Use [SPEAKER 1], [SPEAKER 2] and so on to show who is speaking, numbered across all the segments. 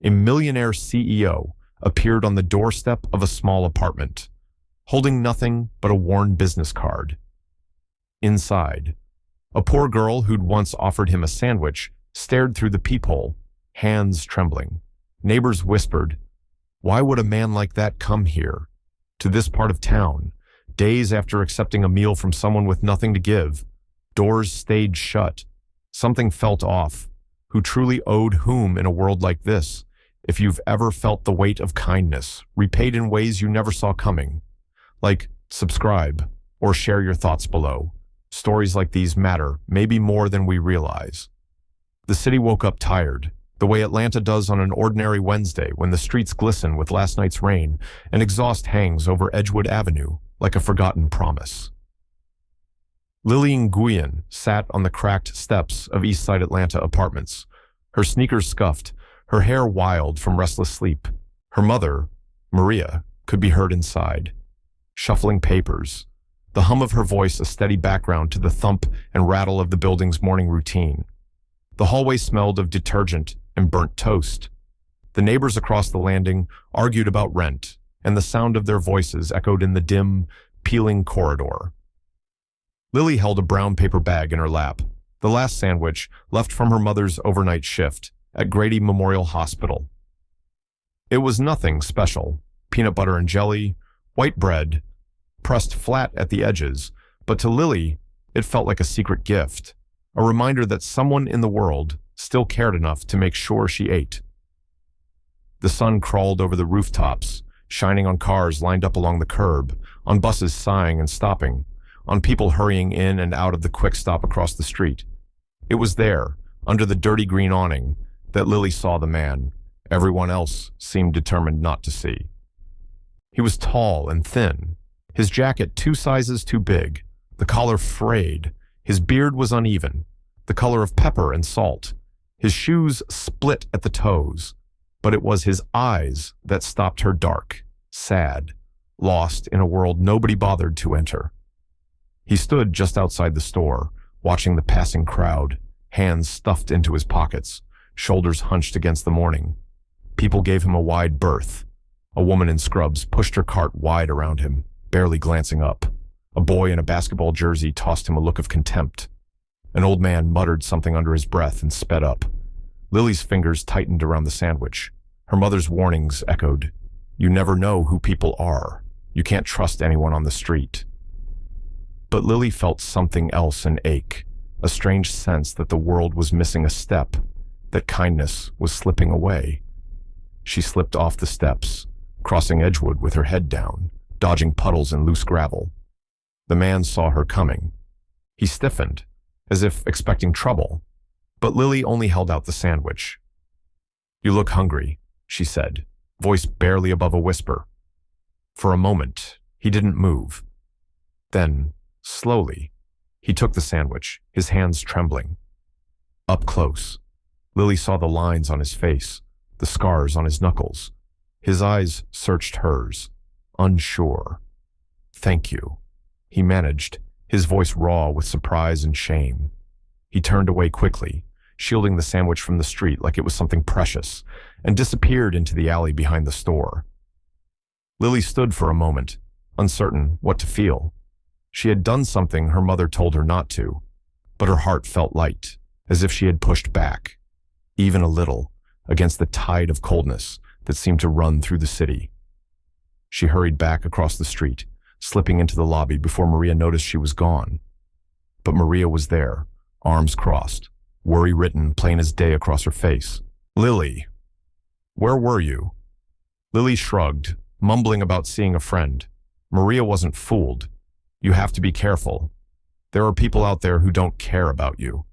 [SPEAKER 1] A millionaire CEO appeared on the doorstep of a small apartment, holding nothing but a worn business card. Inside, a poor girl who'd once offered him a sandwich stared through the peephole, hands trembling. Neighbors whispered, "Why would a man like that come here, to this part of town, days after accepting a meal from someone with nothing to give?" Doors stayed shut. Something felt off. Who truly owed whom in a world like this? If you've ever felt the weight of kindness, repaid in ways you never saw coming, like subscribe or share your thoughts below. Stories like these matter, maybe more than we realize. The city woke up tired, the way Atlanta does on an ordinary Wednesday when the streets glisten with last night's rain and exhaust hangs over Edgewood Avenue like a forgotten promise. Lily Nguyen sat on the cracked steps of Eastside Atlanta apartments, her sneakers scuffed, her hair wild from restless sleep. Her mother, Maria, could be heard inside, shuffling papers, the hum of her voice a steady background to the thump and rattle of the building's morning routine. The hallway smelled of detergent and burnt toast. The neighbors across the landing argued about rent, and the sound of their voices echoed in the dim, peeling corridor. Lily held a brown paper bag in her lap, the last sandwich left from her mother's overnight shift at Grady Memorial Hospital. It was nothing special: peanut butter and jelly, white bread, pressed flat at the edges, but to Lily, it felt like a secret gift, a reminder that someone in the world still cared enough to make sure she ate. The sun crawled over the rooftops, shining on cars lined up along the curb, on buses sighing and stopping, on people hurrying in and out of the quick stop across the street. It was there, under the dirty green awning, that Lily saw the man everyone else seemed determined not to see. He was tall and thin, his jacket 2 sizes too big, the collar frayed, his beard was uneven, the color of pepper and salt, his shoes split at the toes, but it was his eyes that stopped her dark, sad, lost in a world nobody bothered to enter. He stood just outside the store, watching the passing crowd, hands stuffed into his pockets, shoulders hunched against the morning. People gave him a wide berth. A woman in scrubs pushed her cart wide around him, barely glancing up. A boy in a basketball jersey tossed him a look of contempt. An old man muttered something under his breath and sped up. Lily's fingers tightened around the sandwich. Her mother's warnings echoed. You never know who people are. You can't trust anyone on the street. But Lily felt something else an ache, a strange sense that the world was missing a step, that kindness was slipping away. She slipped off the steps, crossing Edgewood with her head down, dodging puddles and loose gravel. The man saw her coming. He stiffened, as if expecting trouble, but Lily only held out the sandwich. You look hungry, she said, voice barely above a whisper. For a moment, he didn't move. Then, slowly, he took the sandwich, his hands trembling. Up close, Lily saw the lines on his face, the scars on his knuckles. His eyes searched hers, unsure. Thank you, he managed, his voice raw with surprise and shame. He turned away quickly, shielding the sandwich from the street like it was something precious, and disappeared into the alley behind the store. Lily stood for a moment, uncertain what to feel. She had done something her mother told her not to, but her heart felt light, as if she had pushed back, even a little, against the tide of coldness that seemed to run through the city. She hurried back across the street, slipping into the lobby before Maria noticed she was gone. But Maria was there, arms crossed, worry written plain as day across her face. Lily, where were you? Lily shrugged, mumbling about seeing a friend. Maria wasn't fooled. You have to be careful. There are people out there who don't care about you.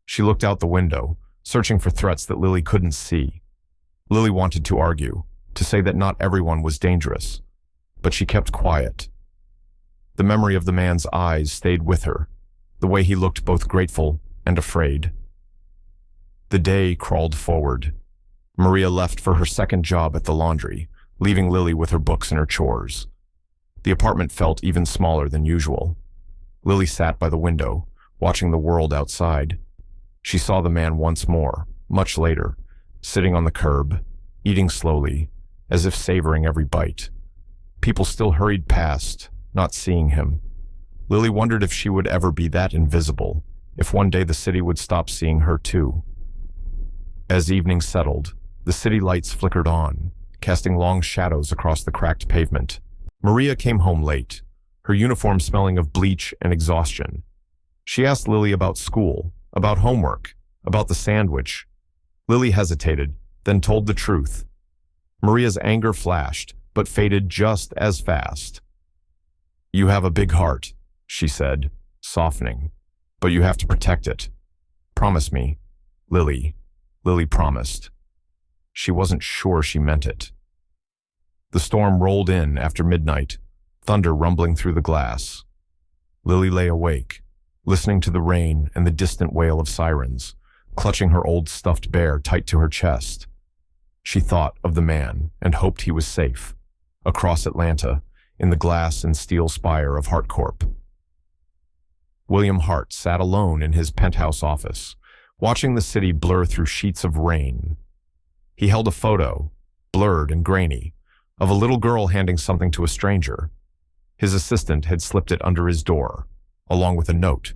[SPEAKER 1] She looked out the window, searching for threats that Lily couldn't see. Lily wanted to argue, to say that not everyone was dangerous, but she kept quiet. The memory of the man's eyes stayed with her, the way he looked both grateful and afraid. The day crawled forward. Maria left for her second job at the laundry, leaving Lily with her books and her chores. The apartment felt even smaller than usual. Lily sat by the window, watching the world outside. She saw the man once more, much later, sitting on the curb, eating slowly, as if savoring every bite. People still hurried past, not seeing him. Lily wondered if she would ever be that invisible, if one day the city would stop seeing her too. As evening settled, the city lights flickered on, casting long shadows across the cracked pavement. Maria came home late, her uniform smelling of bleach and exhaustion. She asked Lily about school, about homework, about the sandwich. Lily hesitated, then told the truth. Maria's anger flashed, but faded just as fast. "You have a big heart," she said, softening, "but you have to protect it. Promise me, Lily." Lily promised. She wasn't sure she meant it. The storm rolled in after midnight, thunder rumbling through the glass. Lily lay awake, listening to the rain and the distant wail of sirens, clutching her old stuffed bear tight to her chest. She thought of the man and hoped he was safe, across Atlanta, in the glass and steel spire of HartCorp. William Hart sat alone in his penthouse office, watching the city blur through sheets of rain. He held a photo, blurred and grainy, of a little girl handing something to a stranger. His assistant had slipped it under his door, along with a note.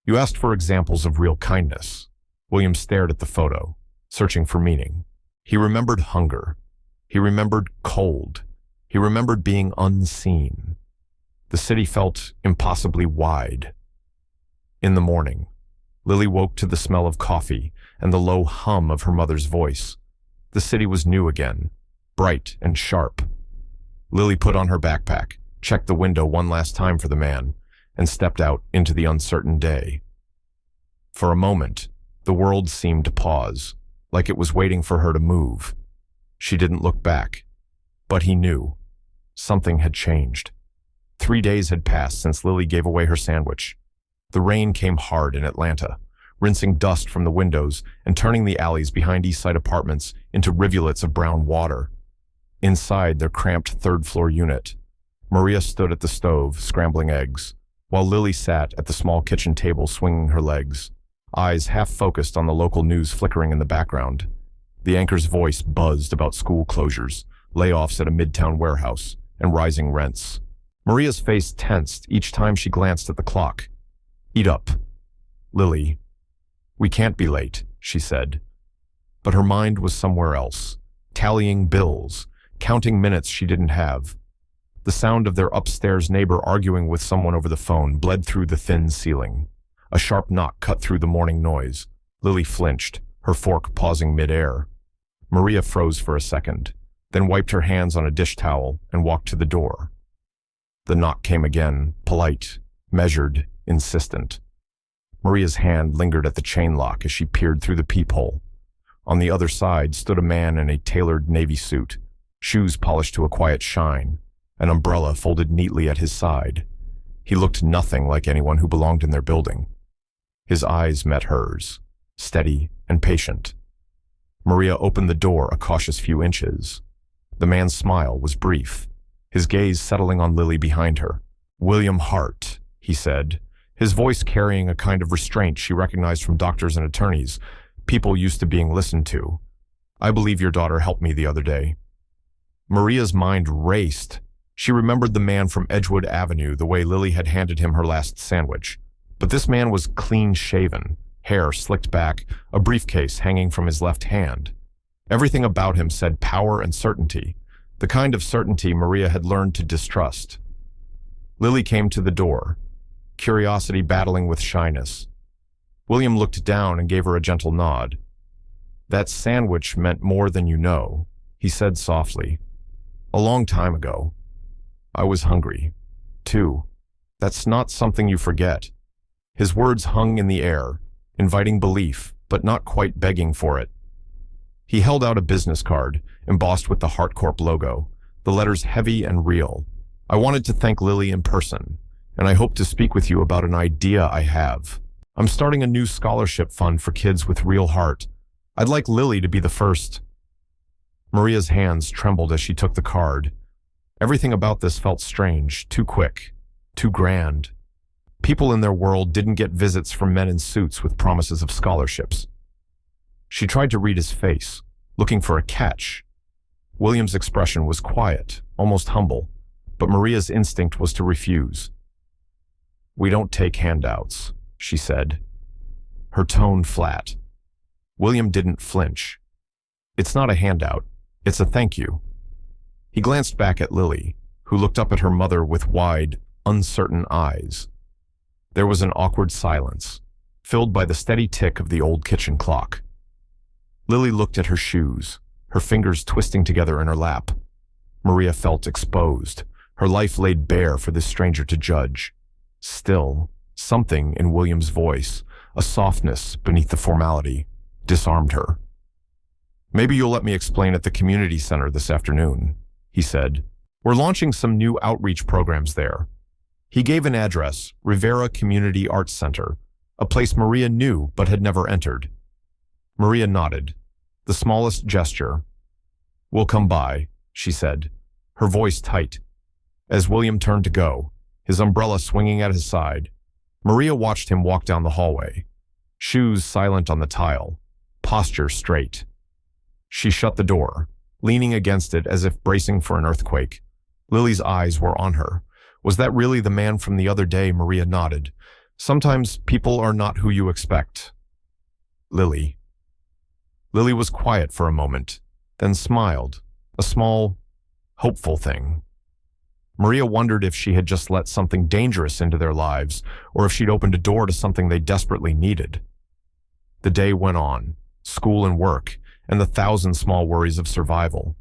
[SPEAKER 1] "You asked for examples of real kindness." William stared at the photo, searching for meaning. He remembered hunger. He remembered cold. He remembered being unseen. The city felt impossibly wide. In the morning, Lily woke to the smell of coffee and the low hum of her mother's voice. The city was new again, bright and sharp. Lily put on her backpack, checked the window one last time for the man, and stepped out into the uncertain day. For a moment, the world seemed to pause, like it was waiting for her to move. She didn't look back, but he knew. Something had changed. 3 days had passed since Lily gave away her sandwich. The rain came hard in Atlanta, rinsing dust from the windows and turning the alleys behind Eastside apartments into rivulets of brown water. Inside their cramped third-floor unit, Maria stood at the stove, scrambling eggs, while Lily sat at the small kitchen table swinging her legs, eyes half-focused on the local news flickering in the background. The anchor's voice buzzed about school closures, layoffs at a midtown warehouse, and rising rents. Maria's face tensed each time she glanced at the clock. "Eat up, Lily." "We can't be late," she said. But her mind was somewhere else, tallying bills, counting minutes she didn't have. The sound of their upstairs neighbor arguing with someone over the phone bled through the thin ceiling. A sharp knock cut through the morning noise. Lily flinched, her fork pausing mid-air. Maria froze for a second, then wiped her hands on a dish towel and walked to the door. The knock came again, polite, measured, insistent. Maria's hand lingered at the chain lock as she peered through the peephole. On the other side stood a man in a tailored navy suit, shoes polished to a quiet shine, an umbrella folded neatly at his side. He looked nothing like anyone who belonged in their building. His eyes met hers, steady and patient. Maria opened the door a cautious few inches. The man's smile was brief, his gaze settling on Lily behind her. "William Hart," he said, his voice carrying a kind of restraint she recognized from doctors and attorneys, people used to being listened to. "I believe your daughter helped me the other day." Maria's mind raced. She remembered the man from Edgewood Avenue, the way Lily had handed him her last sandwich. But this man was clean-shaven, hair slicked back, a briefcase hanging from his left hand. Everything about him said power and certainty, the kind of certainty Maria had learned to distrust. Lily came to the door, curiosity battling with shyness. William looked down and gave her a gentle nod. "That sandwich meant more than you know," he said softly. "A long time ago. I was hungry, too. That's not something you forget." His words hung in the air, inviting belief, but not quite begging for it. He held out a business card, embossed with the HartCorp logo, the letters heavy and real. "I wanted to thank Lily in person, and I hope to speak with you about an idea I have. I'm starting a new scholarship fund for kids with real heart. I'd like Lily to be the first." Maria's hands trembled as she took the card. Everything about this felt strange, too quick, too grand. People in their world didn't get visits from men in suits with promises of scholarships. She tried to read his face, looking for a catch. William's expression was quiet, almost humble, but Maria's instinct was to refuse. "We don't take handouts," she said, her tone flat. William didn't flinch. "It's not a handout, it's a thank you." He glanced back at Lily, who looked up at her mother with wide, uncertain eyes. There was an awkward silence, filled by the steady tick of the old kitchen clock. Lily looked at her shoes, her fingers twisting together in her lap. Maria felt exposed, her life laid bare for this stranger to judge. Still, something in William's voice, a softness beneath the formality, disarmed her. "Maybe you'll let me explain at the community center this afternoon," he said. "We're launching some new outreach programs there." He gave an address, Rivera Community Arts Center, a place Maria knew but had never entered. Maria nodded, the smallest gesture. "We'll come by," she said, her voice tight. As William turned to go, his umbrella swinging at his side, Maria watched him walk down the hallway, shoes silent on the tile, posture straight. She shut the door, leaning against it as if bracing for an earthquake. Lily's eyes were on her. Was that really the man from the other day? Maria nodded. Sometimes people are not who you expect. Lily. Lily was quiet for a moment, then smiled, a small, hopeful thing. Maria wondered if she had just let something dangerous into their lives, or if she'd opened a door to something they desperately needed. The day went on, school and work, and the thousand small worries of survival.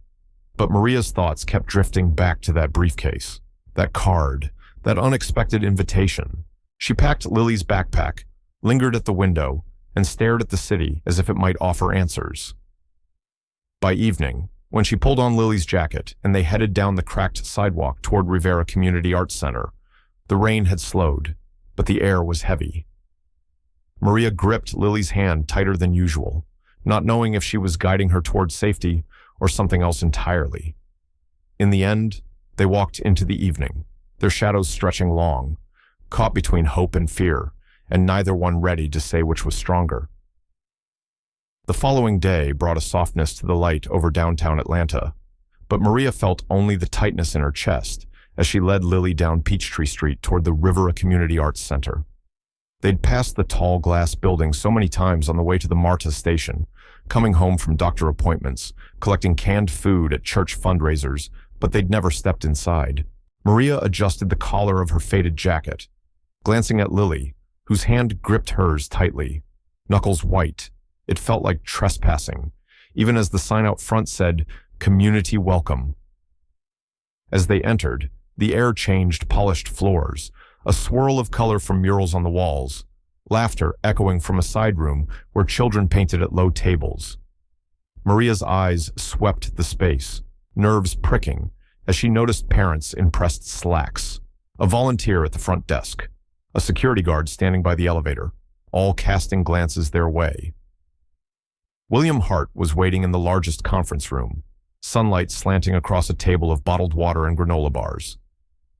[SPEAKER 1] But Maria's thoughts kept drifting back to that briefcase, that card, that unexpected invitation. She packed Lily's backpack, lingered at the window, and stared at the city as if it might offer answers. By evening, when she pulled on Lily's jacket and they headed down the cracked sidewalk toward Rivera Community Arts Center, the rain had slowed, but the air was heavy. Maria gripped Lily's hand tighter than usual, not knowing if she was guiding her toward safety or something else entirely. In the end, they walked into the evening, their shadows stretching long, caught between hope and fear, and neither one ready to say which was stronger. The following day brought a softness to the light over downtown Atlanta, but Maria felt only the tightness in her chest as she led Lily down Peachtree Street toward the Rivera Community Arts Center. They'd passed the tall glass building so many times on the way to the MARTA station, coming home from doctor appointments, collecting canned food at church fundraisers, but they'd never stepped inside. Maria adjusted the collar of her faded jacket, glancing at Lily, whose hand gripped hers tightly, knuckles white. It felt like trespassing, even as the sign out front said, "Community Welcome." As they entered, the air changed polished floors, a swirl of color from murals on the walls, laughter echoing from a side room where children painted at low tables. Maria's eyes swept the space, nerves pricking, as she noticed parents in pressed slacks, a volunteer at the front desk, a security guard standing by the elevator, all casting glances their way. William Hart was waiting in the largest conference room, sunlight slanting across a table of bottled water and granola bars.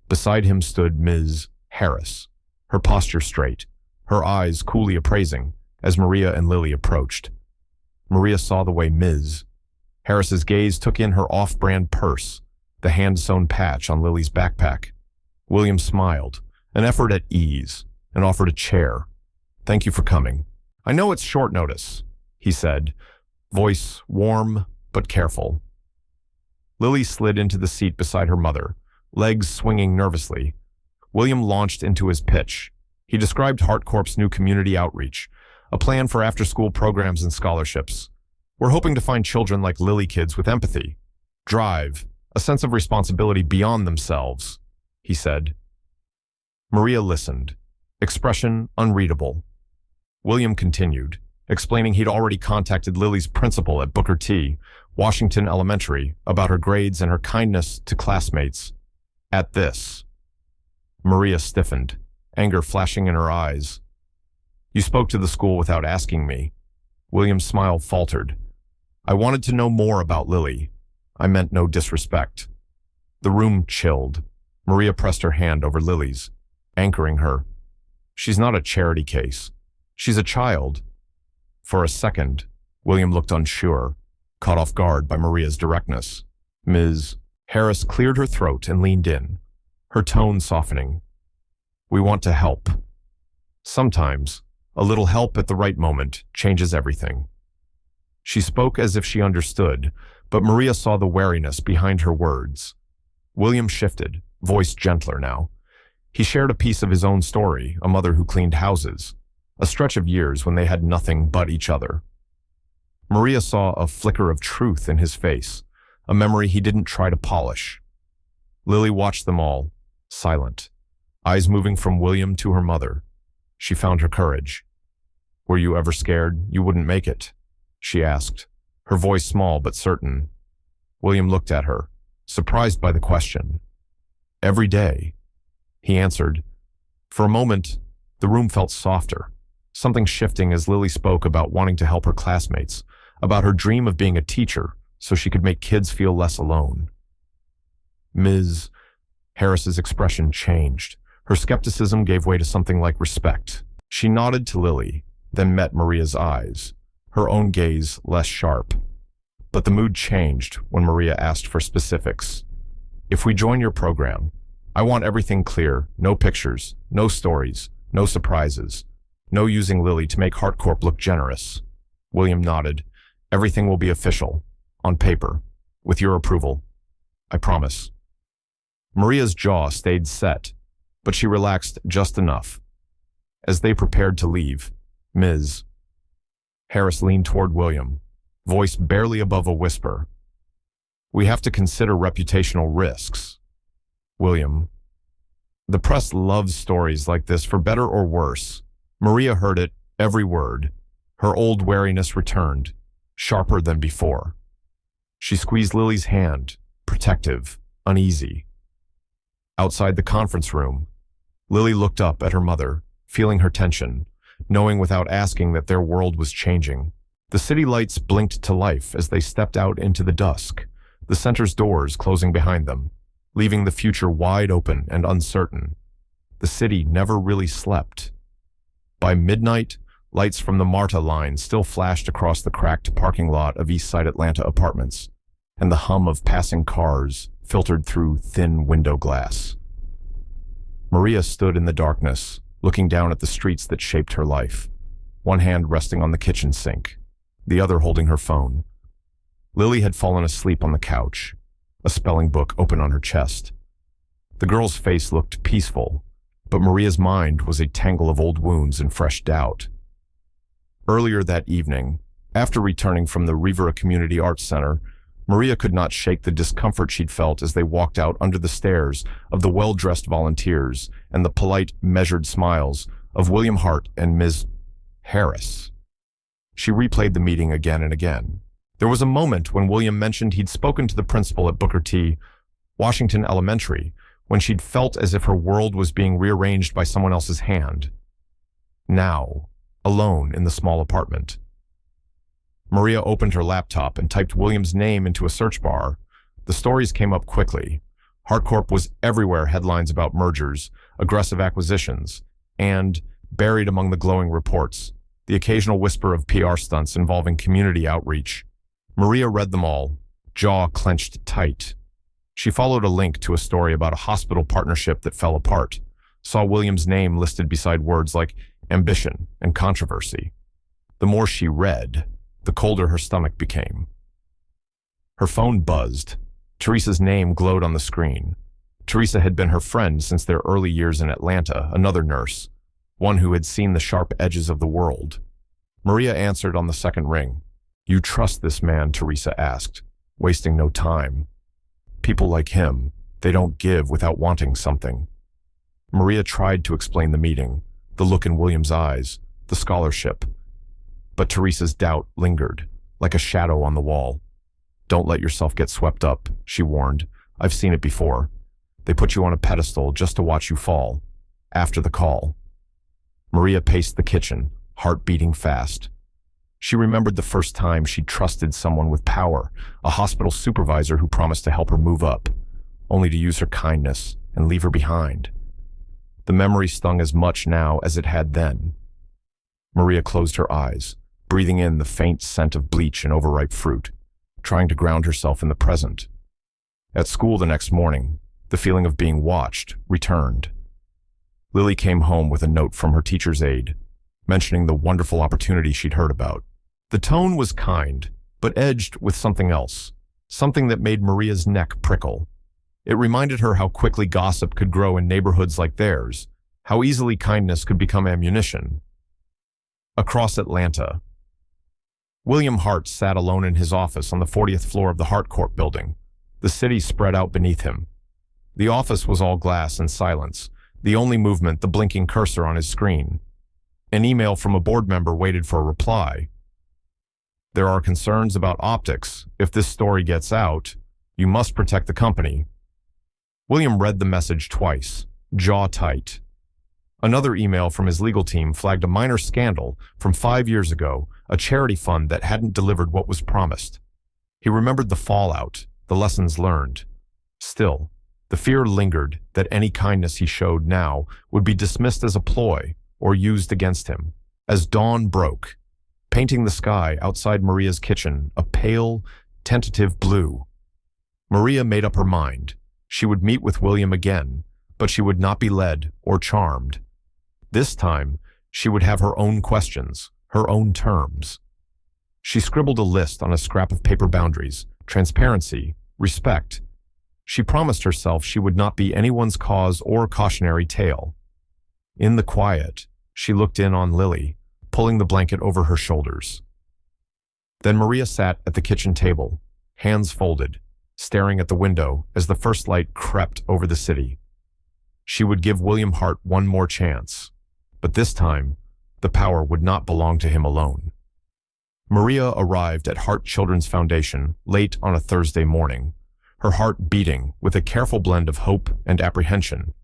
[SPEAKER 1] Beside him stood Ms. Harris, her posture straight, her eyes coolly appraising as Maria and Lily approached. Maria saw the way Ms. Harris's gaze took in her off-brand purse, the hand-sewn patch on Lily's backpack. William smiled, an effort at ease, and offered a chair. "Thank you for coming. I know it's short notice," he said, voice warm but careful. Lily slid into the seat beside her mother, legs swinging nervously. William launched into his pitch. He described HeartCorp's new community outreach, a plan for after-school programs and scholarships. "We're hoping to find children like Lily kids with empathy, drive, a sense of responsibility beyond themselves," he said. Maria listened, expression unreadable. William continued, explaining he'd already contacted Lily's principal at Booker T, Washington Elementary, about her grades and her kindness to classmates. At this, Maria stiffened, anger flashing in her eyes. "You spoke to the school without asking me." William's smile faltered. "I wanted to know more about Lily. I meant no disrespect." The room chilled. Maria pressed her hand over Lily's, anchoring her. "She's not a charity case. She's a child." For a second, William looked unsure. caught off guard by Maria's directness. Ms. Harris cleared her throat and leaned in, her tone softening. We want to help. Sometimes, a little help at the right moment changes everything. She spoke as if she understood, but Maria saw the wariness behind her words. William shifted, voice gentler now. He shared a piece of his own story, a mother who cleaned houses, a stretch of years when they had nothing but each other. Maria saw a flicker of truth in his face, a memory he didn't try to polish. Lily watched them all, silent, eyes moving from William to her mother. She found her courage. Were you ever scared you wouldn't make it? She asked, her voice small but certain. William looked at her, surprised by the question. Every day, he answered. For a moment, the room felt softer, something shifting as Lily spoke about wanting to help her classmates, about her dream of being a teacher so she could make kids feel less alone. Ms. Harris's expression changed. Her skepticism gave way to something like respect. She nodded to Lily, then met Maria's eyes, her own gaze less sharp. But the mood changed when Maria asked for specifics. If we join your program, I want everything clear, no pictures, no stories, no surprises, no using Lily to make HeartCorp look generous. William nodded. Everything will be official, on paper, with your approval. I promise. Maria's jaw stayed set, but she relaxed just enough. As they prepared to leave, Ms. Harris leaned toward William, voice barely above a whisper. We have to consider reputational risks. William. The press loves stories like this for better or worse. Maria heard it, every word. Her old wariness returned, sharper than before. She squeezed Lily's hand, protective, uneasy. Outside the conference room, Lily looked up at her mother, feeling her tension, knowing without asking that their world was changing. The city lights blinked to life as they stepped out into the dusk, the center's doors closing behind them, leaving the future wide open and uncertain. The city never really slept. By midnight, lights from the MARTA line still flashed across the cracked parking lot of East Side Atlanta apartments, and the hum of passing cars filtered through thin window glass. Maria stood in the darkness, looking down at the streets that shaped her life, one hand resting on the kitchen sink, the other holding her phone. Lily had fallen asleep on the couch, a spelling book open on her chest. The girl's face looked peaceful, but Maria's mind was a tangle of old wounds and fresh doubt. Earlier that evening, after returning from the Rivera Community Arts Center, Maria could not shake the discomfort she'd felt as they walked out under the stares of the well-dressed volunteers and the polite, measured smiles of William Hart and Ms. Harris. She replayed the meeting again and again. There was a moment when William mentioned he'd spoken to the principal at Booker T. Washington Elementary, when she'd felt as if her world was being rearranged by someone else's hand. Now, alone in the small apartment. Maria opened her laptop and typed William's name into a search bar. The stories came up quickly. HeartCorp was everywhere, headlines about mergers, aggressive acquisitions, and, buried among the glowing reports, the occasional whisper of PR stunts involving community outreach. Maria read them all, jaw clenched tight. She followed a link to a story about a hospital partnership that fell apart, saw William's name listed beside words like ambition and controversy. The more she read, the colder her stomach became. Her phone buzzed. Teresa's name glowed on the screen. Teresa had been her friend since their early years in Atlanta, another nurse, one who had seen the sharp edges of the world. Maria answered on the second ring. You trust this man, Teresa asked, wasting no time. People like him, they don't give without wanting something. Maria tried to explain the meeting, the look in William's eyes, the scholarship. But Teresa's doubt lingered, like a shadow on the wall. Don't let yourself get swept up, she warned. I've seen it before. They put you on a pedestal just to watch you fall. After the call. Maria paced the kitchen, heart beating fast. She remembered the first time she'd trusted someone with power, a hospital supervisor who promised to help her move up, only to use her kindness and leave her behind. The memory stung as much now as it had then. Maria closed her eyes, breathing in the faint scent of bleach and overripe fruit. trying to ground herself in the present. At school the next morning, the feeling of being watched returned. Lily came home with a note from her teacher's aide, mentioning the wonderful opportunity she'd heard about. The tone was kind, but edged with something else, something that made Maria's neck prickle. It reminded her how quickly gossip could grow in neighborhoods like theirs, how easily kindness could become ammunition. Across Atlanta, William Hart sat alone in his office on the 40th floor of the Hart Court building, the city spread out beneath him. The office was all glass and silence, the only movement the blinking cursor on his screen. An email from a board member waited for a reply. There are concerns about optics. If this story gets out, you must protect the company. William read the message twice, jaw tight. Another email from his legal team flagged a minor scandal from 5 years ago, a charity fund that hadn't delivered what was promised. He remembered the fallout, the lessons learned. Still, the fear lingered that any kindness he showed now would be dismissed as a ploy or used against him. As dawn broke, painting the sky outside Maria's kitchen a pale, tentative blue, Maria made up her mind. She would meet with William again, but she would not be led or charmed. This time, she would have her own questions, her own terms. She scribbled a list on a scrap of paper: boundaries, transparency, respect. She promised herself she would not be anyone's cause or cautionary tale. In the quiet, she looked in on Lily, pulling the blanket over her shoulders. Then Maria sat at the kitchen table, hands folded, staring at the window as the first light crept over the city. She would give William Hart one more chance, but this time, the power would not belong to him alone. Maria arrived at Hart Children's Foundation late on a Thursday morning, her heart beating with a careful blend of hope and apprehension.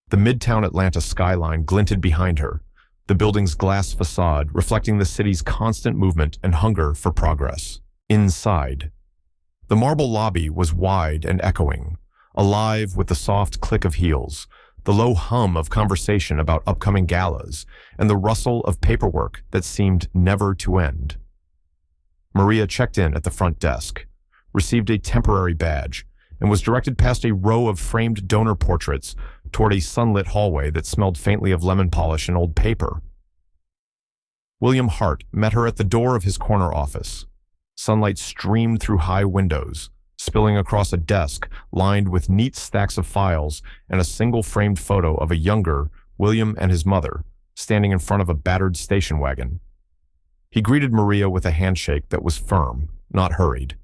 [SPEAKER 1] The Midtown Atlanta skyline glinted behind her, the building's glass facade reflecting the city's constant movement and hunger for progress. Inside, the marble lobby was wide and echoing, alive with the soft click of heels, the low hum of conversation about upcoming galas, and the rustle of paperwork that seemed never to end. Maria checked in at the front desk, received a temporary badge, and was directed past a row of framed donor portraits toward a sunlit hallway that smelled faintly of lemon polish and old paper. William Hart met her at the door of his corner office. Sunlight streamed through high windows, spilling across a desk lined with neat stacks of files and a single framed photo of a younger William and his mother standing in front of a battered station wagon. He greeted Maria with a handshake that was firm, not hurried,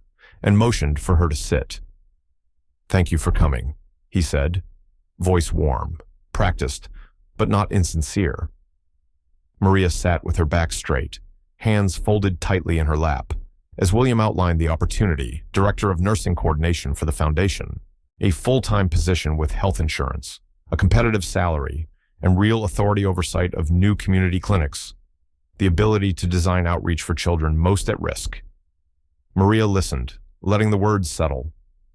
[SPEAKER 1] and motioned for her to sit. "Thank you for coming," he said, voice warm, practiced, but not insincere. Maria sat with her back straight, hands folded tightly in her lap, as William outlined the opportunity, Director of Nursing Coordination for the Foundation, a full-time position with health insurance, a competitive salary, and real authority oversight of new community clinics, the ability to design outreach for children most at risk. Maria listened, letting the words settle,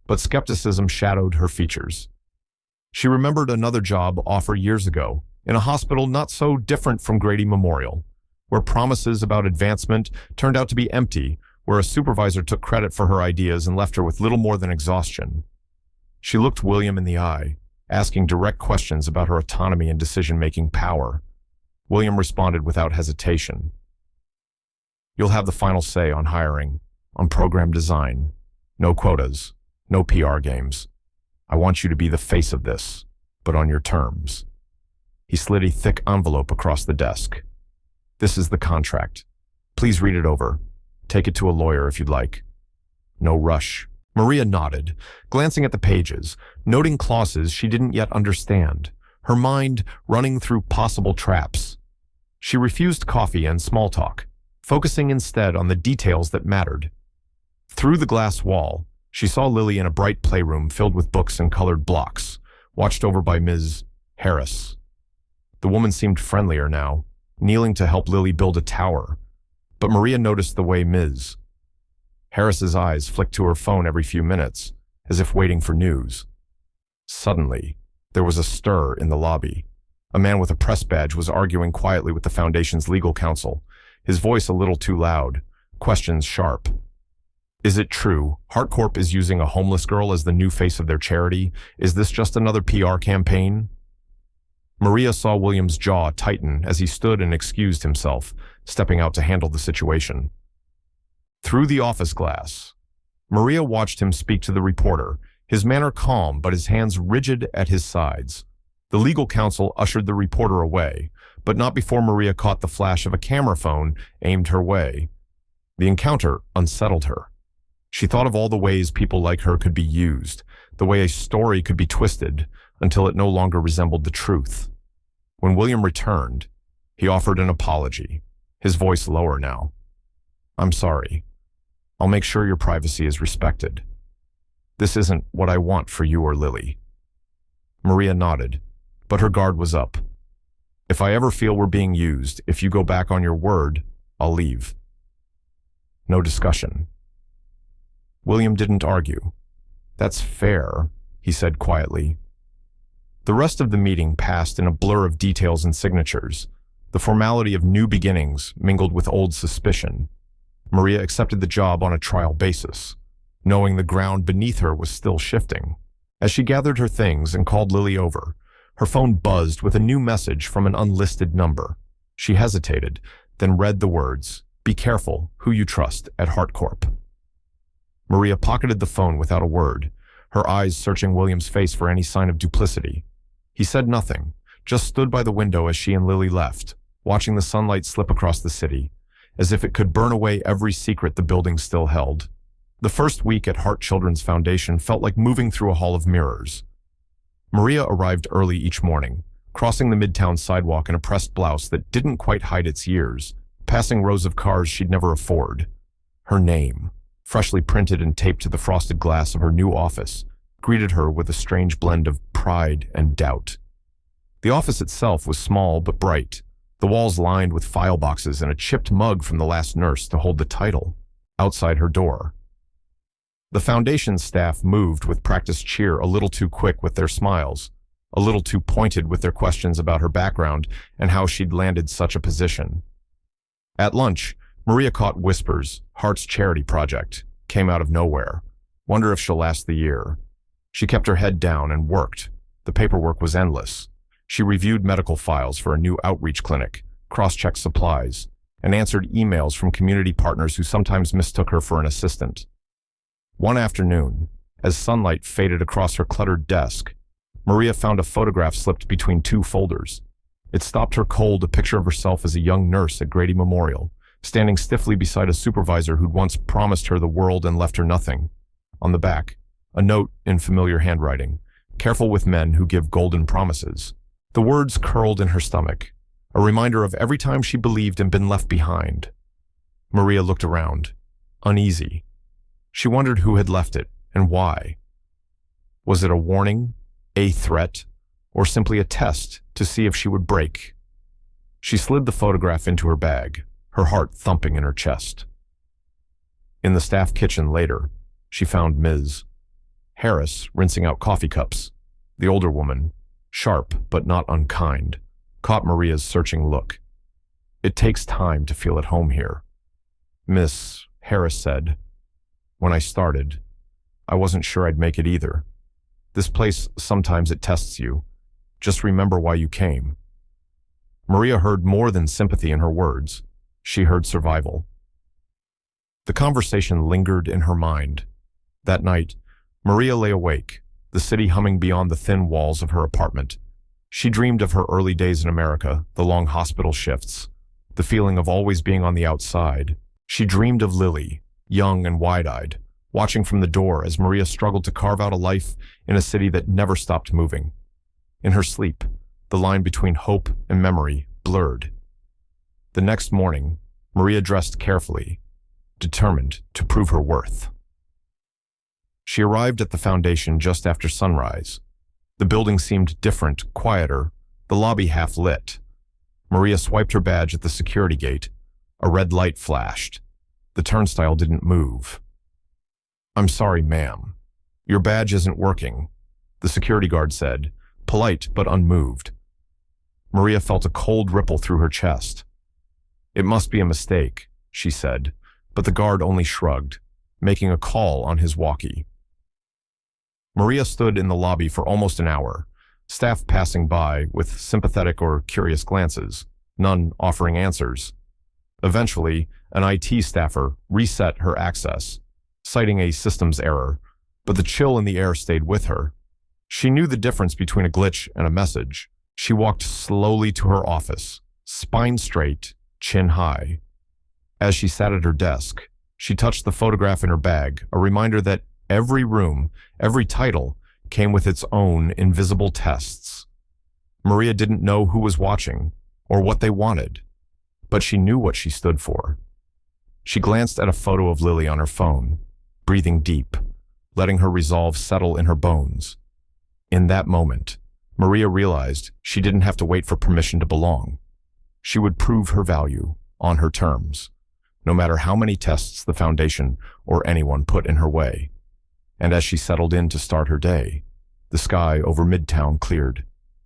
[SPEAKER 1] but skepticism shadowed her features. She remembered another job offer years ago, in a hospital not so different from Grady Memorial, where promises about advancement turned out to be empty, where a supervisor took credit for her ideas and left her with little more than exhaustion. She looked William in the eye, asking direct questions about her autonomy and decision-making power. William responded without hesitation. "You'll have the final say on hiring, on program design. No quotas, no PR games. I want you to be the face of this, but on your terms." He slid a thick envelope across the desk. "This is the contract. Please read it over. Take it to a lawyer if you'd like. No rush." Maria nodded, glancing at the pages, noting clauses she didn't yet understand, her mind running through possible traps. She refused coffee and small talk, focusing instead on the details that mattered. Through the glass wall, she saw Lily in a bright playroom filled with books and colored blocks, watched over by Ms. Harris. The woman seemed friendlier now, kneeling to help Lily build a tower, but Maria noticed the way Ms. Harris's eyes flicked to her phone every few minutes, as if waiting for news. Suddenly, there was a stir in the lobby. A man with a press badge was arguing quietly with the Foundation's legal counsel, his voice a little too loud, questions sharp. Is it true? HeartCorp is using a homeless girl as the new face of their charity. Is this just another PR campaign? Maria saw William's jaw tighten as he stood and excused himself, stepping out to handle the situation. Through the office glass, Maria watched him speak to the reporter, his manner calm but his hands rigid at his sides. The legal counsel ushered the reporter away, but not before Maria caught the flash of a camera phone aimed her way. The encounter unsettled her. She thought of all the ways people like her could be used, the way a story could be twisted until it no longer resembled the truth. When William returned, he offered an apology, his voice lower now. "I'm sorry. I'll make sure your privacy is respected. This isn't what I want for you or Lily." Maria nodded, but her guard was up. "If I ever feel we're being used, if you go back on your word, I'll leave." No discussion. William didn't argue. "That's fair," he said quietly. The rest of the meeting passed in a blur of details and signatures, the formality of new beginnings mingled with old suspicion. Maria accepted the job on a trial basis, knowing the ground beneath her was still shifting. As she gathered her things and called Lily over, her phone buzzed with a new message from an unlisted number. She hesitated, then read the words, "Be careful who you trust at HeartCorp." Maria pocketed the phone without a word, her eyes searching William's face for any sign of duplicity. He said nothing, just stood by the window as she and Lily left, watching the sunlight slip across the city, as if it could burn away every secret the building still held. The first week at Heart Children's Foundation felt like moving through a hall of mirrors. Maria arrived early each morning, crossing the midtown sidewalk in a pressed blouse that didn't quite hide its years, passing rows of cars she'd never afford. Her name, freshly printed and taped to the frosted glass of her new office, greeted her with a strange blend of pride and doubt. The office itself was small but bright, the walls lined with file boxes and a chipped mug from the last nurse to hold the title. Outside her door, the foundation staff moved with practiced cheer, a little too quick with their smiles, a little too pointed with their questions about her background and how she'd landed such a position. At lunch, Maria caught whispers, Heart's charity project, came out of nowhere. Wonder if she'll last the year. She kept her head down and worked. The paperwork was endless. She reviewed medical files for a new outreach clinic, cross-checked supplies, and answered emails from community partners who sometimes mistook her for an assistant. One afternoon, as sunlight faded across her cluttered desk, Maria found a photograph slipped between two folders. It stopped her cold, a picture of herself as a young nurse at Grady Memorial, standing stiffly beside a supervisor who'd once promised her the world and left her nothing. On the back, a note in familiar handwriting, "Careful with men who give golden promises." The words curled in her stomach, a reminder of every time she believed and been left behind. Maria looked around, uneasy. She wondered who had left it and why. Was it a warning, a threat, or simply a test to see if she would break? She slid the photograph into her bag, her heart thumping in her chest. In the staff kitchen later, she found Ms. Harris rinsing out coffee cups. The older woman, sharp but not unkind, caught Maria's searching look. "It takes time to feel at home here," Miss Harris said. "When I started, I wasn't sure I'd make it either. This place, sometimes it tests you. Just remember why you came." Maria heard more than sympathy in her words. She heard survival. The conversation lingered in her mind. That night, Maria lay awake, the city humming beyond the thin walls of her apartment. She dreamed of her early days in America, the long hospital shifts, the feeling of always being on the outside. She dreamed of Lily, young and wide-eyed, watching from the door as Maria struggled to carve out a life in a city that never stopped moving. In her sleep, the line between hope and memory blurred. The next morning, Maria dressed carefully, determined to prove her worth. She arrived at the foundation just after sunrise. The building seemed different, quieter, the lobby half lit. Maria swiped her badge at the security gate. A red light flashed. The turnstile didn't move. "I'm sorry, ma'am. Your badge isn't working," the security guard said, polite but unmoved. Maria felt a cold ripple through her chest. "It must be a mistake," she said, but the guard only shrugged. making a call on his walkie. Maria stood in the lobby for almost an hour, staff passing by with sympathetic or curious glances, none offering answers. Eventually, an IT staffer reset her access, citing a systems error, but the chill in the air stayed with her. She knew the difference between a glitch and a message. She walked slowly to her office, spine straight, chin high. As she sat at her desk, she touched the photograph in her bag, a reminder that every room, every title, came with its own invisible tests. Maria didn't know who was watching or what they wanted, but she knew what she stood for. She glanced at a photo of Lily on her phone, breathing deep, letting her resolve settle in her bones. In that moment, Maria realized she didn't have to wait for permission to belong. She would prove her value on her terms, no matter how many tests the Foundation or anyone put in her way. And as she settled in to start her day, the sky over Midtown cleared,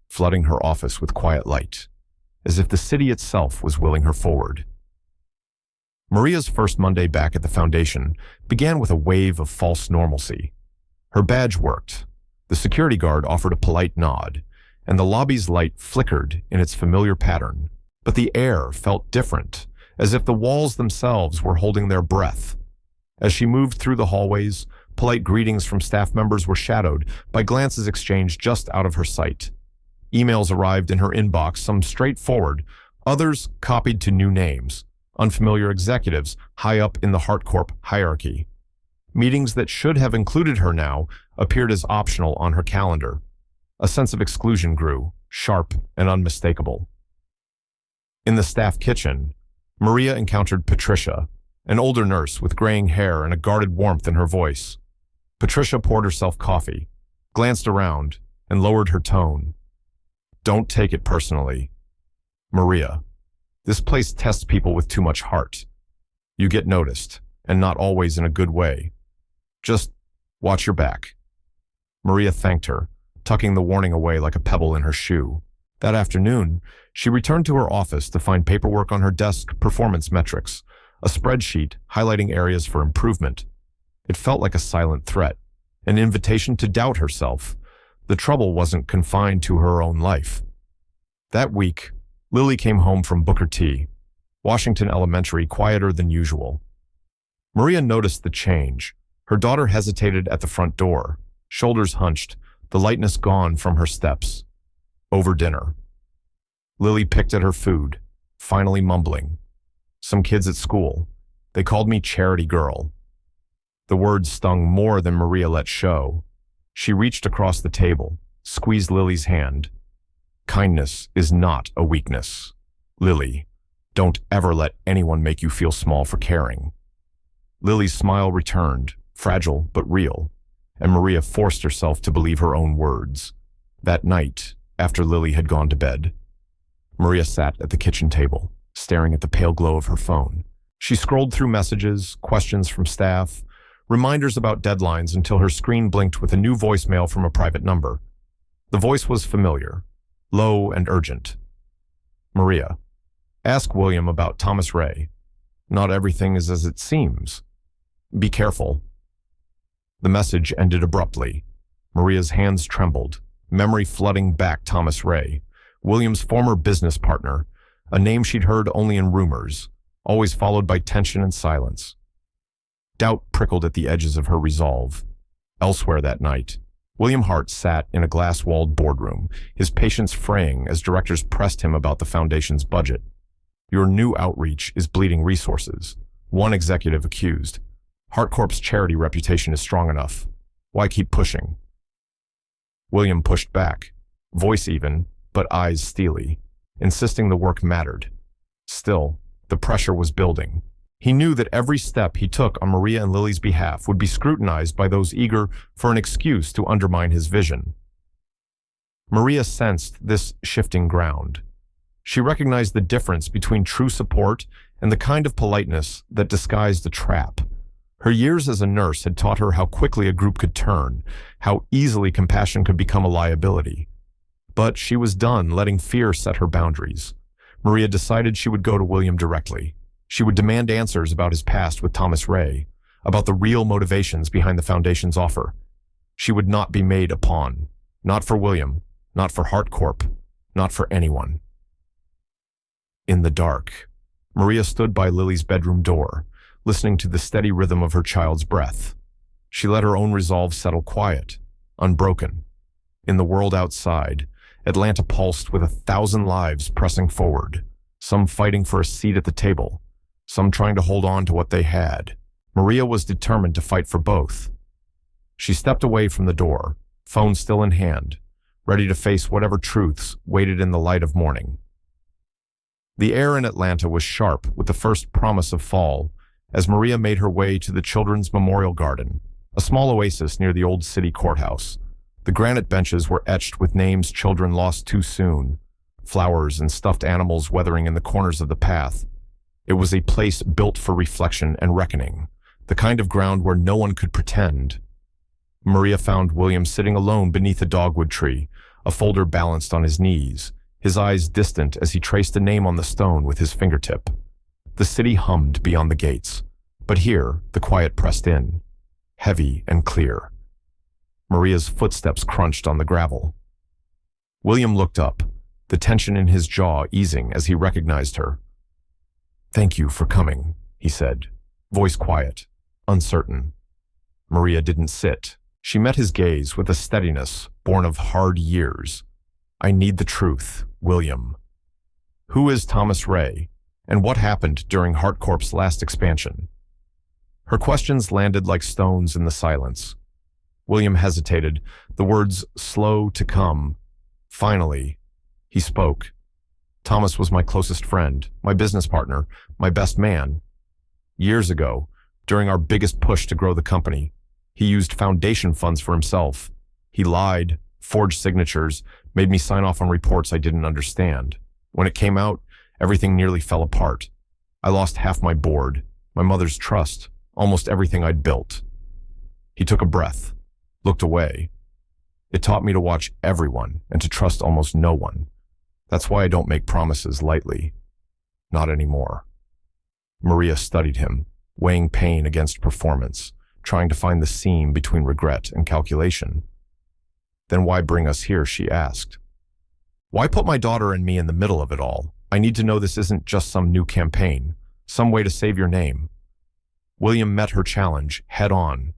[SPEAKER 1] flooding her office with quiet light, as if the city itself was willing her forward. Maria's first Monday back at the Foundation began with a wave of false normalcy. Her badge worked, the security guard offered a polite nod, and the lobby's light flickered in its familiar pattern. But the air felt different, as if the walls themselves were holding their breath. As she moved through the hallways, polite greetings from staff members were shadowed by glances exchanged just out of her sight. Emails arrived in her inbox, some straightforward, others copied to new names, unfamiliar executives high up in the HeartCorp hierarchy. Meetings that should have included her now appeared as optional on her calendar. A sense of exclusion grew, sharp and unmistakable. In the staff kitchen, Maria encountered Patricia, an older nurse with graying hair and a guarded warmth in her voice. Patricia poured herself coffee, glanced around, and lowered her tone. "Don't take it personally. Maria, this place tests people with too much heart. You get noticed, and not always in a good way. Just watch your back." Maria thanked her, tucking the warning away like a pebble in her shoe. That afternoon, she returned to her office to find paperwork on her desk, performance metrics, a spreadsheet highlighting areas for improvement. It felt like a silent threat, an invitation to doubt herself. The trouble wasn't confined to her own life. That week, Lily came home from Booker T, Washington Elementary, quieter than usual. Maria noticed the change. Her daughter hesitated at the front door, shoulders hunched, the lightness gone from her steps. Over dinner, Lily picked at her food, finally mumbling. "Some kids at school. They called me charity girl." The words stung more than Maria let show. She reached across the table, squeezed Lily's hand. "Kindness is not a weakness. Lily, don't ever let anyone make you feel small for caring." Lily's smile returned, fragile but real, and Maria forced herself to believe her own words. That night, after Lily had gone to bed, Maria sat at the kitchen table, staring at the pale glow of her phone. She scrolled through messages, questions from staff, reminders about deadlines until her screen blinked with a new voicemail from a private number. The voice was familiar, low and urgent. "Maria, ask William about Thomas Ray. Not everything is as it seems. Be careful." The message ended abruptly. Maria's hands trembled, memory flooding back Thomas Ray, William's former business partner, a name she'd heard only in rumors, always followed by tension and silence. Doubt prickled at the edges of her resolve. Elsewhere that night, William Hart sat in a glass-walled boardroom, his patience fraying as directors pressed him about the Foundation's budget. "Your new outreach is bleeding resources," one executive accused. "HeartCorp's charity reputation is strong enough. Why keep pushing?" William pushed back, voice even, but eyes steely, insisting the work mattered. Still, the pressure was building. He knew that every step he took on Maria and Lily's behalf would be scrutinized by those eager for an excuse to undermine his vision. Maria sensed this shifting ground. She recognized the difference between true support and the kind of politeness that disguised a trap. Her years as a nurse had taught her how quickly a group could turn, how easily compassion could become a liability. But she was done letting fear set her boundaries. Maria decided she would go to William directly. She would demand answers about his past with Thomas Ray, about the real motivations behind the Foundation's offer. She would not be made a pawn. Not for William, not for HeartCorp, not for anyone. In the dark, Maria stood by Lily's bedroom door, listening to the steady rhythm of her child's breath. She let her own resolve settle quiet, unbroken. In the world outside, Atlanta pulsed with 1,000 lives pressing forward, some fighting for a seat at the table, some trying to hold on to what they had. Maria was determined to fight for both. She stepped away from the door, phone still in hand, ready to face whatever truths waited in the light of morning. The air in Atlanta was sharp with the first promise of fall as Maria made her way to the Children's Memorial Garden, a small oasis near the old city courthouse. The granite benches were etched with names children lost too soon, flowers and stuffed animals weathering in the corners of the path. It was a place built for reflection and reckoning, the kind of ground where no one could pretend. Maria found William sitting alone beneath a dogwood tree, a folder balanced on his knees, his eyes distant as he traced a name on the stone with his fingertip. The city hummed beyond the gates, but here the quiet pressed in, heavy and clear. Maria's footsteps crunched on the gravel. William looked up, the tension in his jaw easing as he recognized her. "Thank you for coming," he said, voice quiet, uncertain. Maria didn't sit. She met his gaze with a steadiness born of hard years. "I need the truth, William. Who is Thomas Ray, and what happened during HeartCorp's last expansion?" Her questions landed like stones in the silence. William hesitated, the words slow to come. Finally, he spoke. "Thomas was my closest friend, my business partner, my best man. Years ago, during our biggest push to grow the company, he used foundation funds for himself. He lied, forged signatures, made me sign off on reports I didn't understand. When it came out, everything nearly fell apart. I lost half my board, my mother's trust, almost everything I'd built." He took a breath, looked away. "It taught me to watch everyone and to trust almost no one. That's why I don't make promises lightly. Not anymore." Maria studied him, weighing pain against performance, trying to find the seam between regret and calculation. "Then why bring us here?" she asked. "Why put my daughter and me in the middle of it all? I need to know this isn't just some new campaign, some way to save your name." William met her challenge head on.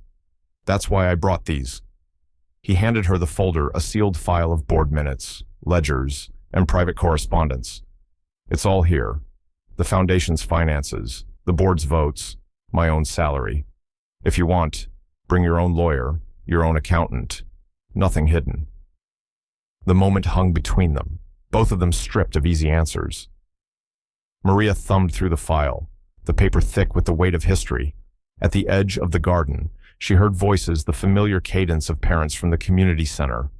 [SPEAKER 1] "That's why I brought these." He handed her the folder, a sealed file of board minutes, ledgers, and private correspondence. "It's all here. The foundation's finances, the board's votes, my own salary. If you want, bring your own lawyer, your own accountant. Nothing hidden." The moment hung between them, both of them stripped of easy answers. Maria thumbed through the file, the paper thick with the weight of history. At the edge of the garden, she heard voices, the familiar cadence of parents from the community center.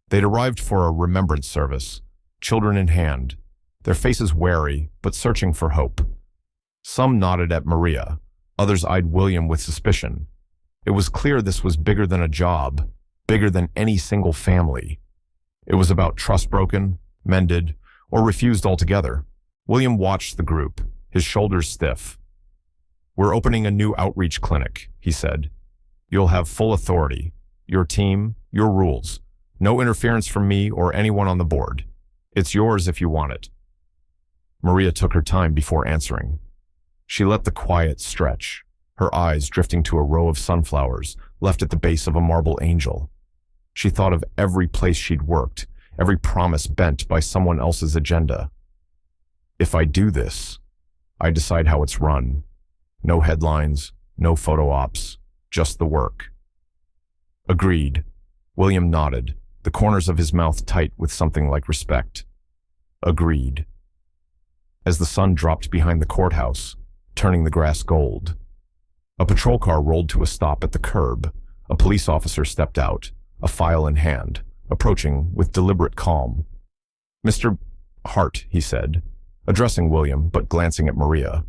[SPEAKER 1] They'd arrived for a remembrance service, children in hand, their faces wary but searching for hope. Some nodded at Maria, others eyed William with suspicion. It was clear this was bigger than a job, bigger than any single family. It was about trust broken, mended, or refused altogether. William watched the group, his shoulders stiff. "We're opening a new outreach clinic," he said. "You'll have full authority. Your team, your rules. No interference from me or anyone on the board. It's yours if you want it." Maria took her time before answering. She let the quiet stretch, her eyes drifting to a row of sunflowers left at the base of a marble angel. She thought of every place she'd worked, every promise bent by someone else's agenda. "If I do this, I decide how it's run. No headlines, no photo ops, just the work." "Agreed." William nodded, the corners of his mouth tight with something like respect. "Agreed." As the sun dropped behind the courthouse, turning the grass gold, a patrol car rolled to a stop at the curb. A police officer stepped out, a file in hand, approaching with deliberate calm. "Mr. Hart," he said, addressing William but glancing at Maria.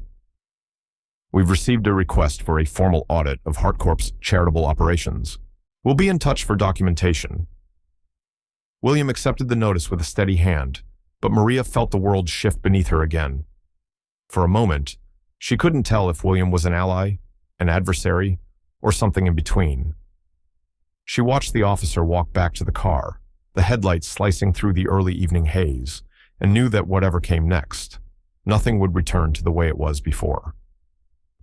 [SPEAKER 1] "We've received a request for a formal audit of HeartCorp's charitable operations. We'll be in touch for documentation." William accepted the notice with a steady hand, but Maria felt the world shift beneath her again. For a moment, she couldn't tell if William was an ally, an adversary, or something in between. She watched the officer walk back to the car, the headlights slicing through the early evening haze, and knew that whatever came next, nothing would return to the way it was before.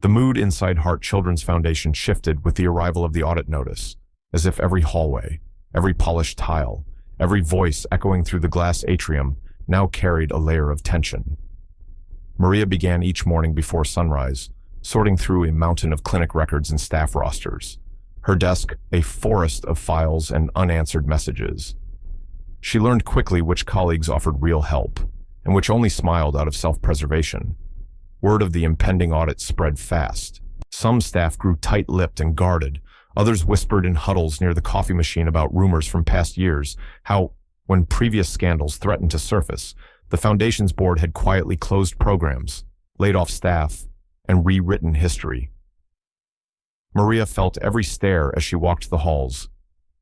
[SPEAKER 1] The mood inside Heart Children's Foundation shifted with the arrival of the audit notice, as if every hallway, every polished tile, every voice echoing through the glass atrium now carried a layer of tension. Maria began each morning before sunrise, sorting through a mountain of clinic records and staff rosters, her desk a forest of files and unanswered messages. She learned quickly which colleagues offered real help, and which only smiled out of self-preservation. Word of the impending audit spread fast. Some staff grew tight-lipped and guarded. Others whispered in huddles near the coffee machine about rumors from past years, how, when previous scandals threatened to surface, the Foundation's board had quietly closed programs, laid off staff, and rewritten history. Maria felt every stare as she walked the halls.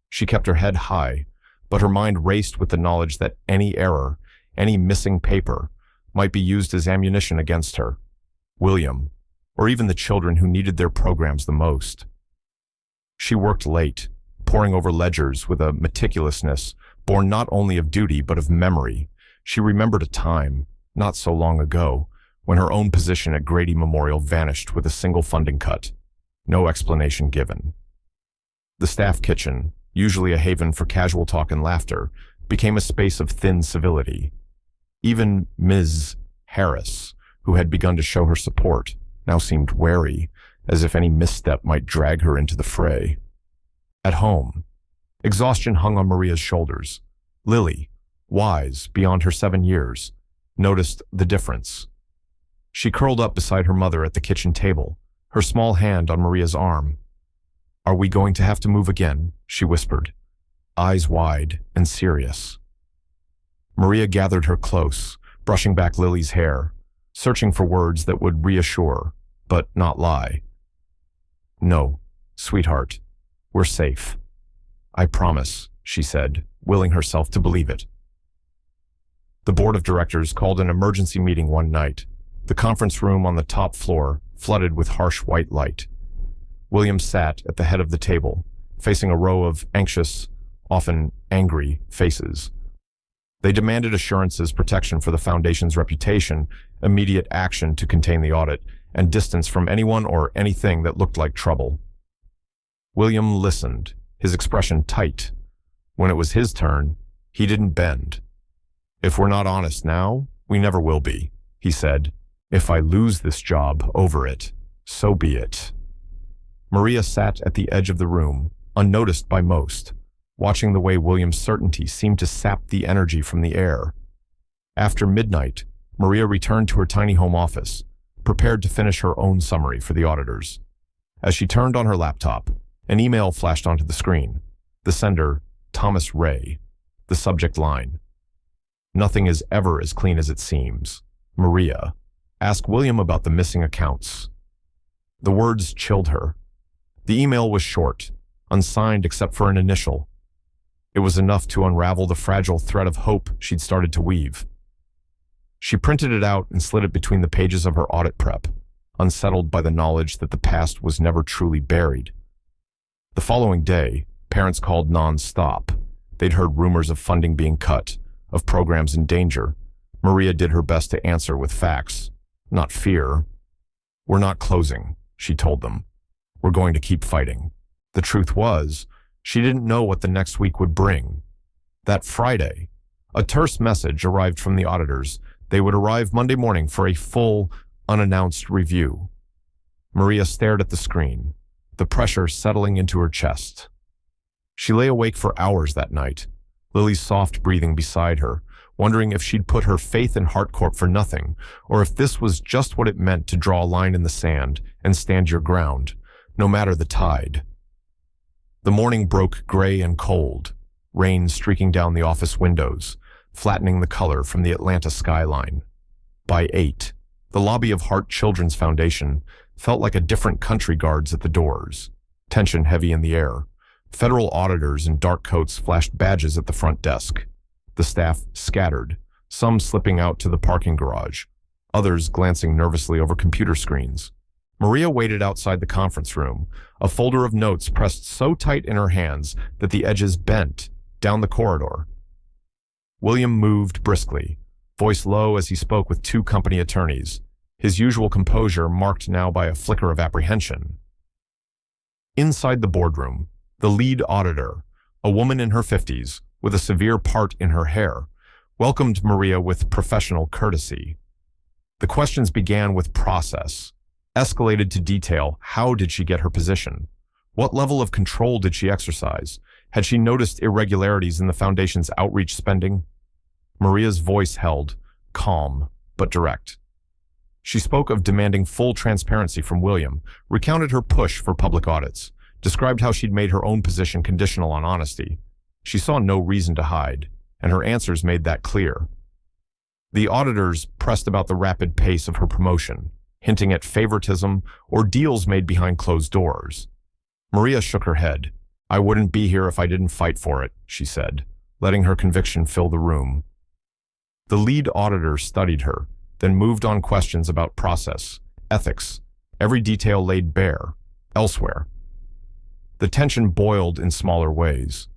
[SPEAKER 1] She kept her head high, but her mind raced with the knowledge that any error, any missing paper, might be used as ammunition against her, William, or even the children who needed their programs the most. She worked late, poring over ledgers with a meticulousness born not only of duty but of memory. She remembered a time, not so long ago, when her own position at Grady Memorial vanished with a single funding cut, no explanation given. The staff kitchen, usually a haven for casual talk and laughter, became a space of thin civility. Even Ms. Harris, who had begun to show her support, now seemed wary, as if any misstep might drag her into the fray. At home, exhaustion hung on Maria's shoulders. Lily, wise beyond her 7 years, noticed the difference. She curled up beside her mother at the kitchen table, her small hand on Maria's arm. "Are we going to have to move again?" she whispered, eyes wide and serious. Maria gathered her close, brushing back Lily's hair, searching for words that would reassure, but not lie. "No, sweetheart, we're safe. I promise," she said, willing herself to believe it. The board of directors called an emergency meeting one night, the conference room on the top floor flooded with harsh white light. William sat at the head of the table, facing a row of anxious, often angry faces. They demanded assurances, protection for the Foundation's reputation, immediate action to contain the audit, and distance from anyone or anything that looked like trouble. William listened, his expression tight. When it was his turn, he didn't bend. "If we're not honest now, we never will be," he said. "If I lose this job over it, so be it." Maria sat at the edge of the room, unnoticed by most, watching the way William's certainty seemed to sap the energy from the air. After midnight, Maria returned to her tiny home office, prepared to finish her own summary for the auditors. As she turned on her laptop, an email flashed onto the screen. The sender, Thomas Ray. The subject line: "Nothing is ever as clean as it seems. Maria, ask William about the missing accounts." The words chilled her. The email was short, unsigned except for an initial. It was enough to unravel the fragile thread of hope she'd started to weave. She printed it out and slid it between the pages of her audit prep, unsettled by the knowledge that the past was never truly buried. The following day, parents called non-stop. They'd heard rumors of funding being cut, of programs in danger. Maria did her best to answer with facts, not fear. "We're not closing," she told them. "We're going to keep fighting." The truth was, she didn't know what the next week would bring. That Friday, a terse message arrived from the auditors. They would arrive Monday morning for a full, unannounced review. Maria stared at the screen, the pressure settling into her chest. She lay awake for hours that night, Lily's soft breathing beside her, wondering if she'd put her faith in HeartCorp for nothing, or if this was just what it meant to draw a line in the sand and stand your ground, no matter the tide. The morning broke gray and cold, rain streaking down the office windows, flattening the color from the Atlanta skyline. By 8, the lobby of Heart Children's Foundation felt like a different country guards at the doors, tension heavy in the air. Federal auditors in dark coats flashed badges at the front desk. The staff scattered, some slipping out to the parking garage, others glancing nervously over computer screens. Maria waited outside the conference room, a folder of notes pressed so tight in her hands that the edges bent down the corridor. William moved briskly, voice low as he spoke with two company attorneys, his usual composure marked now by a flicker of apprehension. Inside the boardroom, the lead auditor, a woman in her 50s, with a severe part in her hair, welcomed Maria with professional courtesy. The questions began with process, escalated to detail. How did she get her position? What level of control did she exercise? Had she noticed irregularities in the foundation's outreach spending? Maria's voice held, calm but direct. She spoke of demanding full transparency from William, recounted her push for public audits, described how she'd made her own position conditional on honesty. She saw no reason to hide, and her answers made that clear. The auditors pressed about the rapid pace of her promotion, hinting at favoritism or deals made behind closed doors. Maria shook her head. "I wouldn't be here if I didn't fight for it," she said, letting her conviction fill the room. The lead auditor studied her, then moved on questions about process, ethics, every detail laid bare, elsewhere. The tension boiled in smaller ways.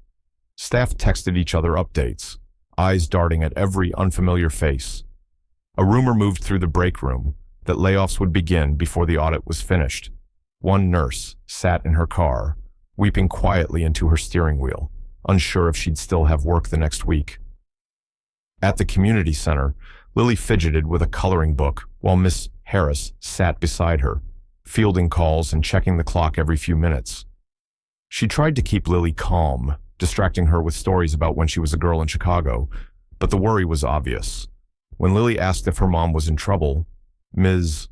[SPEAKER 1] Staff texted each other updates, eyes darting at every unfamiliar face. A rumor moved through the break room that layoffs would begin before the audit was finished. One nurse sat in her car, weeping quietly into her steering wheel, unsure if she'd still have work the next week. At the community center, Lily fidgeted with a coloring book while Miss Harris sat beside her, fielding calls and checking the clock every few minutes. She tried to keep Lily calm, distracting her with stories about when she was a girl in Chicago, but the worry was obvious. When Lily asked if her mom was in trouble, Ms.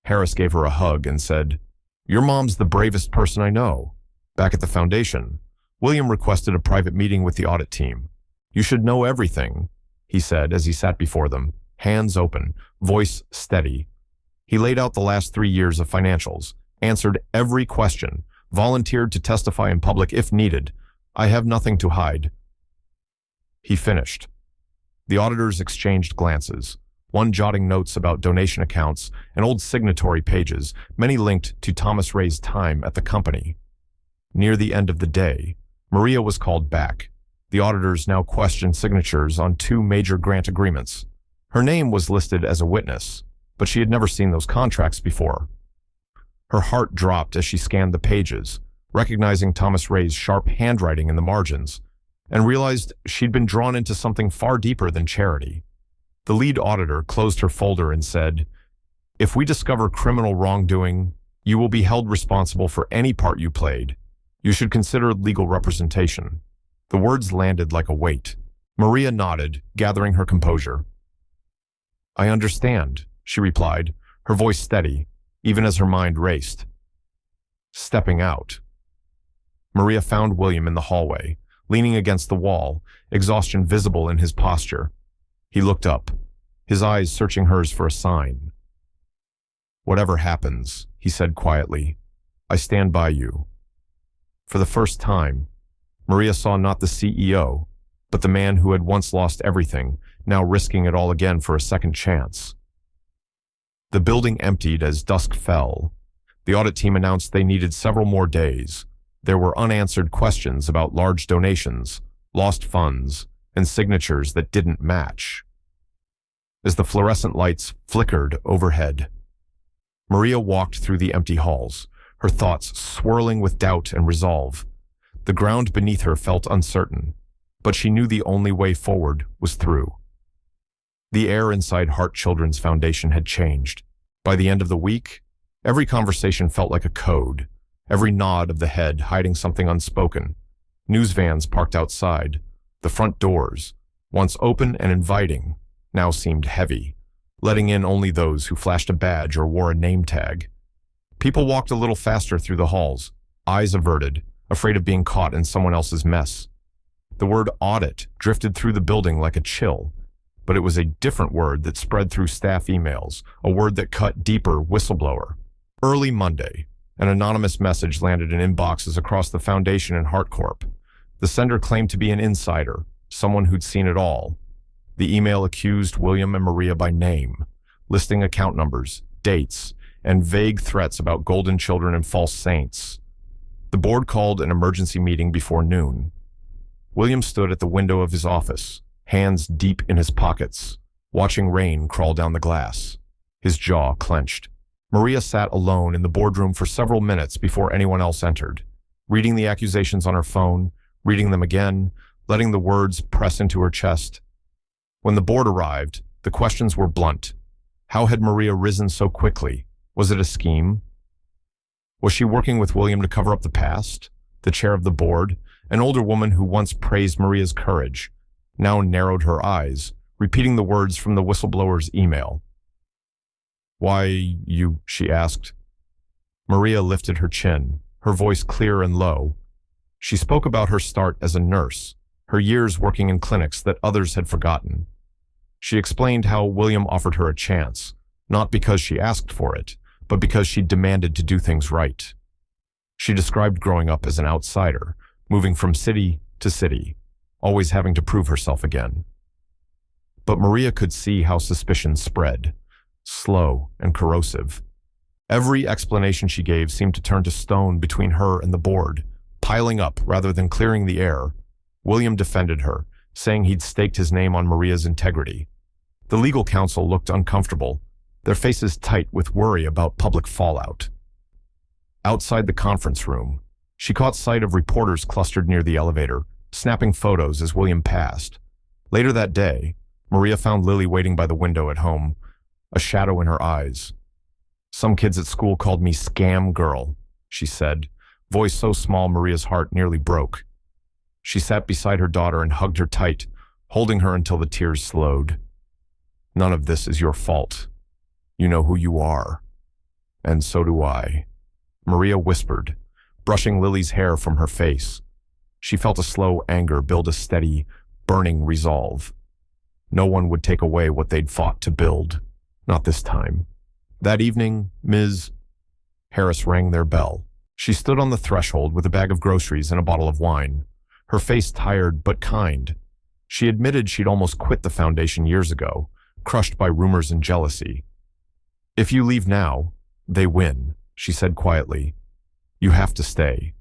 [SPEAKER 1] Harris gave her a hug and said, "Your mom's the bravest person I know." Back at the foundation, William requested a private meeting with the audit team. "You should know everything," he said as he sat before them, hands open, voice steady. He laid out the last 3 years of financials, answered every question, volunteered to testify in public if needed. "I have nothing to hide." He finished. The auditors exchanged glances, one jotting notes about donation accounts and old signatory pages, many linked to Thomas Ray's time at the company. Near the end of the day, Maria was called back. The auditors now questioned signatures on 2 major grant agreements. Her name was listed as a witness, but she had never seen those contracts before. Her heart dropped as she scanned the pages, recognizing Thomas Ray's sharp handwriting in the margins, and realized she'd been drawn into something far deeper than charity. The lead auditor closed her folder and said, "If we discover criminal wrongdoing, you will be held responsible for any part you played. You should consider legal representation." The words landed like a weight. Maria nodded, gathering her composure. "I understand," she replied, her voice steady, even as her mind raced. Stepping out. Maria found William in the hallway, leaning against the wall, exhaustion visible in his posture. He looked up, his eyes searching hers for a sign. "Whatever happens," he said quietly, "I stand by you." For the first time, Maria saw not the CEO, but the man who had once lost everything, now risking it all again for a second chance. The building emptied as dusk fell. The audit team announced they needed several more days. There were unanswered questions about large donations, lost funds, and signatures that didn't match. As the fluorescent lights flickered overhead, Maria walked through the empty halls, her thoughts swirling with doubt and resolve. The ground beneath her felt uncertain, but she knew the only way forward was through. The air inside Heart Children's Foundation had changed. By the end of the week, every conversation felt like a code, every nod of the head hiding something unspoken. News vans parked outside. The front doors, once open and inviting, now seemed heavy, letting in only those who flashed a badge or wore a name tag. People walked a little faster through the halls, eyes averted, afraid of being caught in someone else's mess. The word audit drifted through the building like a chill, but it was a different word that spread through staff emails, a word that cut deeper: whistleblower. Early Monday, an anonymous message landed in inboxes across the foundation and HeartCorp. The sender claimed to be an insider, someone who'd seen it all. The email accused William and Maria by name, listing account numbers, dates, and vague threats about golden children and false saints. The board called an emergency meeting before noon. William stood at the window of his office, hands deep in his pockets, watching rain crawl down the glass. His jaw clenched. Maria sat alone in the boardroom for several minutes before anyone else entered, reading the accusations on her phone, reading them again, letting the words press into her chest. When the board arrived, the questions were blunt. How had Maria risen so quickly? Was it a scheme? Was she working with William to cover up the past? The chair of the board, an older woman who once praised Maria's courage, now narrowed her eyes, repeating the words from the whistleblower's email. "Why you?" she asked. Maria lifted her chin, her voice clear and low. She spoke about her start as a nurse, her years working in clinics that others had forgotten. She explained how William offered her a chance, not because she asked for it, but because she demanded to do things right. She described growing up as an outsider, moving from city to city, always having to prove herself again. But Maria could see how suspicion spread, slow and corrosive. Every explanation she gave seemed to turn to stone between her and the board, piling up rather than clearing the air. William defended her, saying he'd staked his name on Maria's integrity. The legal counsel looked uncomfortable, their faces tight with worry about public fallout. Outside the conference room, she caught sight of reporters clustered near the elevator, snapping photos as William passed. Later that day, Maria found Lily waiting by the window at home, a shadow in her eyes. "Some kids at school called me scam girl," she said, voice so small Maria's heart nearly broke. She sat beside her daughter and hugged her tight, holding her until the tears slowed. "None of this is your fault. You know who you are. And so do I," Maria whispered, brushing Lily's hair from her face. She felt a slow anger build a steady, burning resolve. No one would take away what they'd fought to build. Not this time. That evening, Ms. Harris rang their bell. She stood on the threshold with a bag of groceries and a bottle of wine, her face tired but kind. She admitted she'd almost quit the foundation years ago, crushed by rumors and jealousy. "If you leave now, they win," she said quietly. "You have to stay.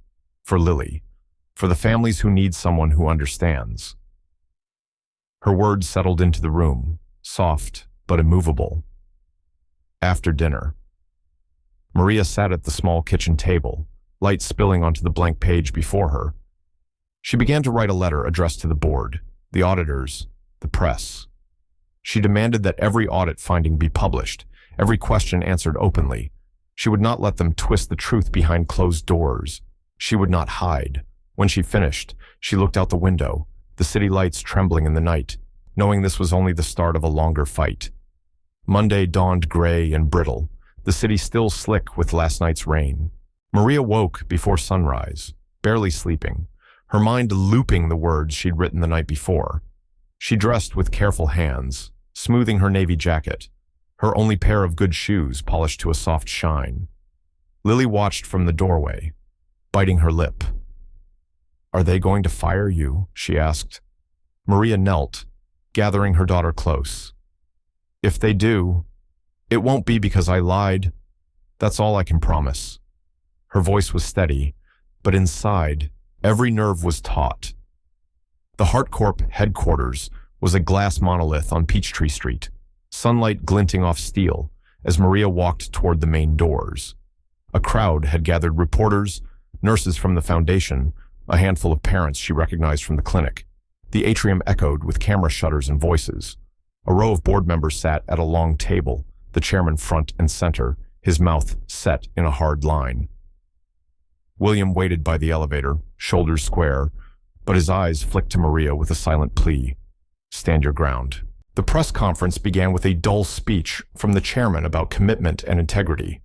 [SPEAKER 1] For Lily. For the families who need someone who understands." Her words settled into the room, soft but immovable. After dinner, Maria sat at the small kitchen table, light spilling onto the blank page before her. She began to write a letter addressed to the board, the auditors, the press. She demanded that every audit finding be published, every question answered openly. She would not let them twist the truth behind closed doors. She would not hide. When she finished, she looked out the window, the city lights trembling in the night, knowing this was only the start of a longer fight. Monday dawned gray and brittle, the city still slick with last night's rain. Maria woke before sunrise, barely sleeping, her mind looping the words she'd written the night before. She dressed with careful hands, smoothing her navy jacket, her only pair of good shoes polished to a soft shine. Lily watched from the doorway, biting her lip. "Are they going to fire you?" she asked. Maria knelt, gathering her daughter close. "If they do, it won't be because I lied. That's all I can promise." Her voice was steady, but inside, every nerve was taut. The HeartCorp headquarters was a glass monolith on Peachtree Street, sunlight glinting off steel as Maria walked toward the main doors. A crowd had gathered, reporters, nurses from the foundation, a handful of parents she recognized from the clinic. The atrium echoed with camera shutters and voices. A row of board members sat at a long table, the chairman front and center, his mouth set in a hard line. William waited by the elevator, shoulders square, but his eyes flicked to Maria with a silent plea. "Stand your ground." The press conference began with a dull speech from the chairman about commitment and integrity.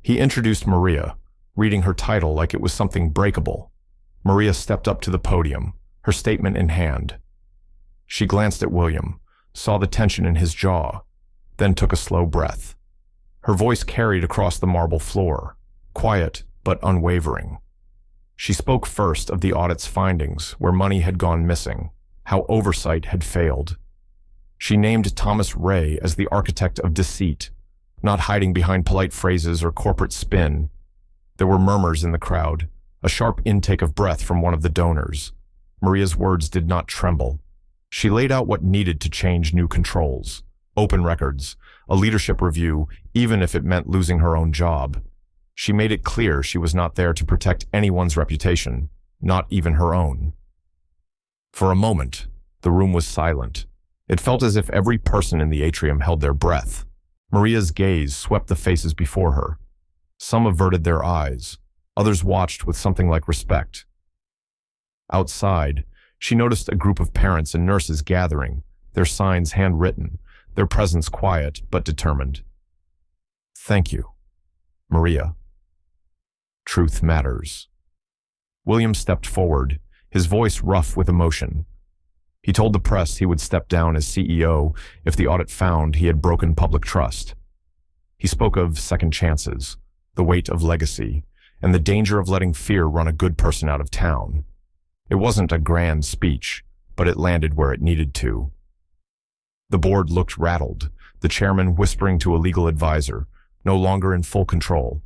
[SPEAKER 1] He introduced Maria, reading her title like it was something breakable. Maria stepped up to the podium, her statement in hand. She glanced at William, saw the tension in his jaw, then took a slow breath. Her voice carried across the marble floor, quiet but unwavering. She spoke first of the audit's findings, where money had gone missing, how oversight had failed. She named Thomas Ray as the architect of deceit, not hiding behind polite phrases or corporate spin. There were murmurs in the crowd, a sharp intake of breath from one of the donors. Maria's words did not tremble. She laid out what needed to change: new controls, open records, a leadership review, even if it meant losing her own job. She made it clear she was not there to protect anyone's reputation, not even her own. For a moment, the room was silent. It felt as if every person in the atrium held their breath. Maria's gaze swept the faces before her. Some averted their eyes. Others watched with something like respect. Outside, she noticed a group of parents and nurses gathering, their signs handwritten, their presence quiet but determined. "Thank you, Maria. Truth matters." William stepped forward, his voice rough with emotion. He told the press he would step down as CEO if the audit found he had broken public trust. He spoke of second chances, the weight of legacy, and the danger of letting fear run a good person out of town. It wasn't a grand speech, but it landed where it needed to. The board looked rattled, the chairman whispering to a legal advisor, no longer in full control.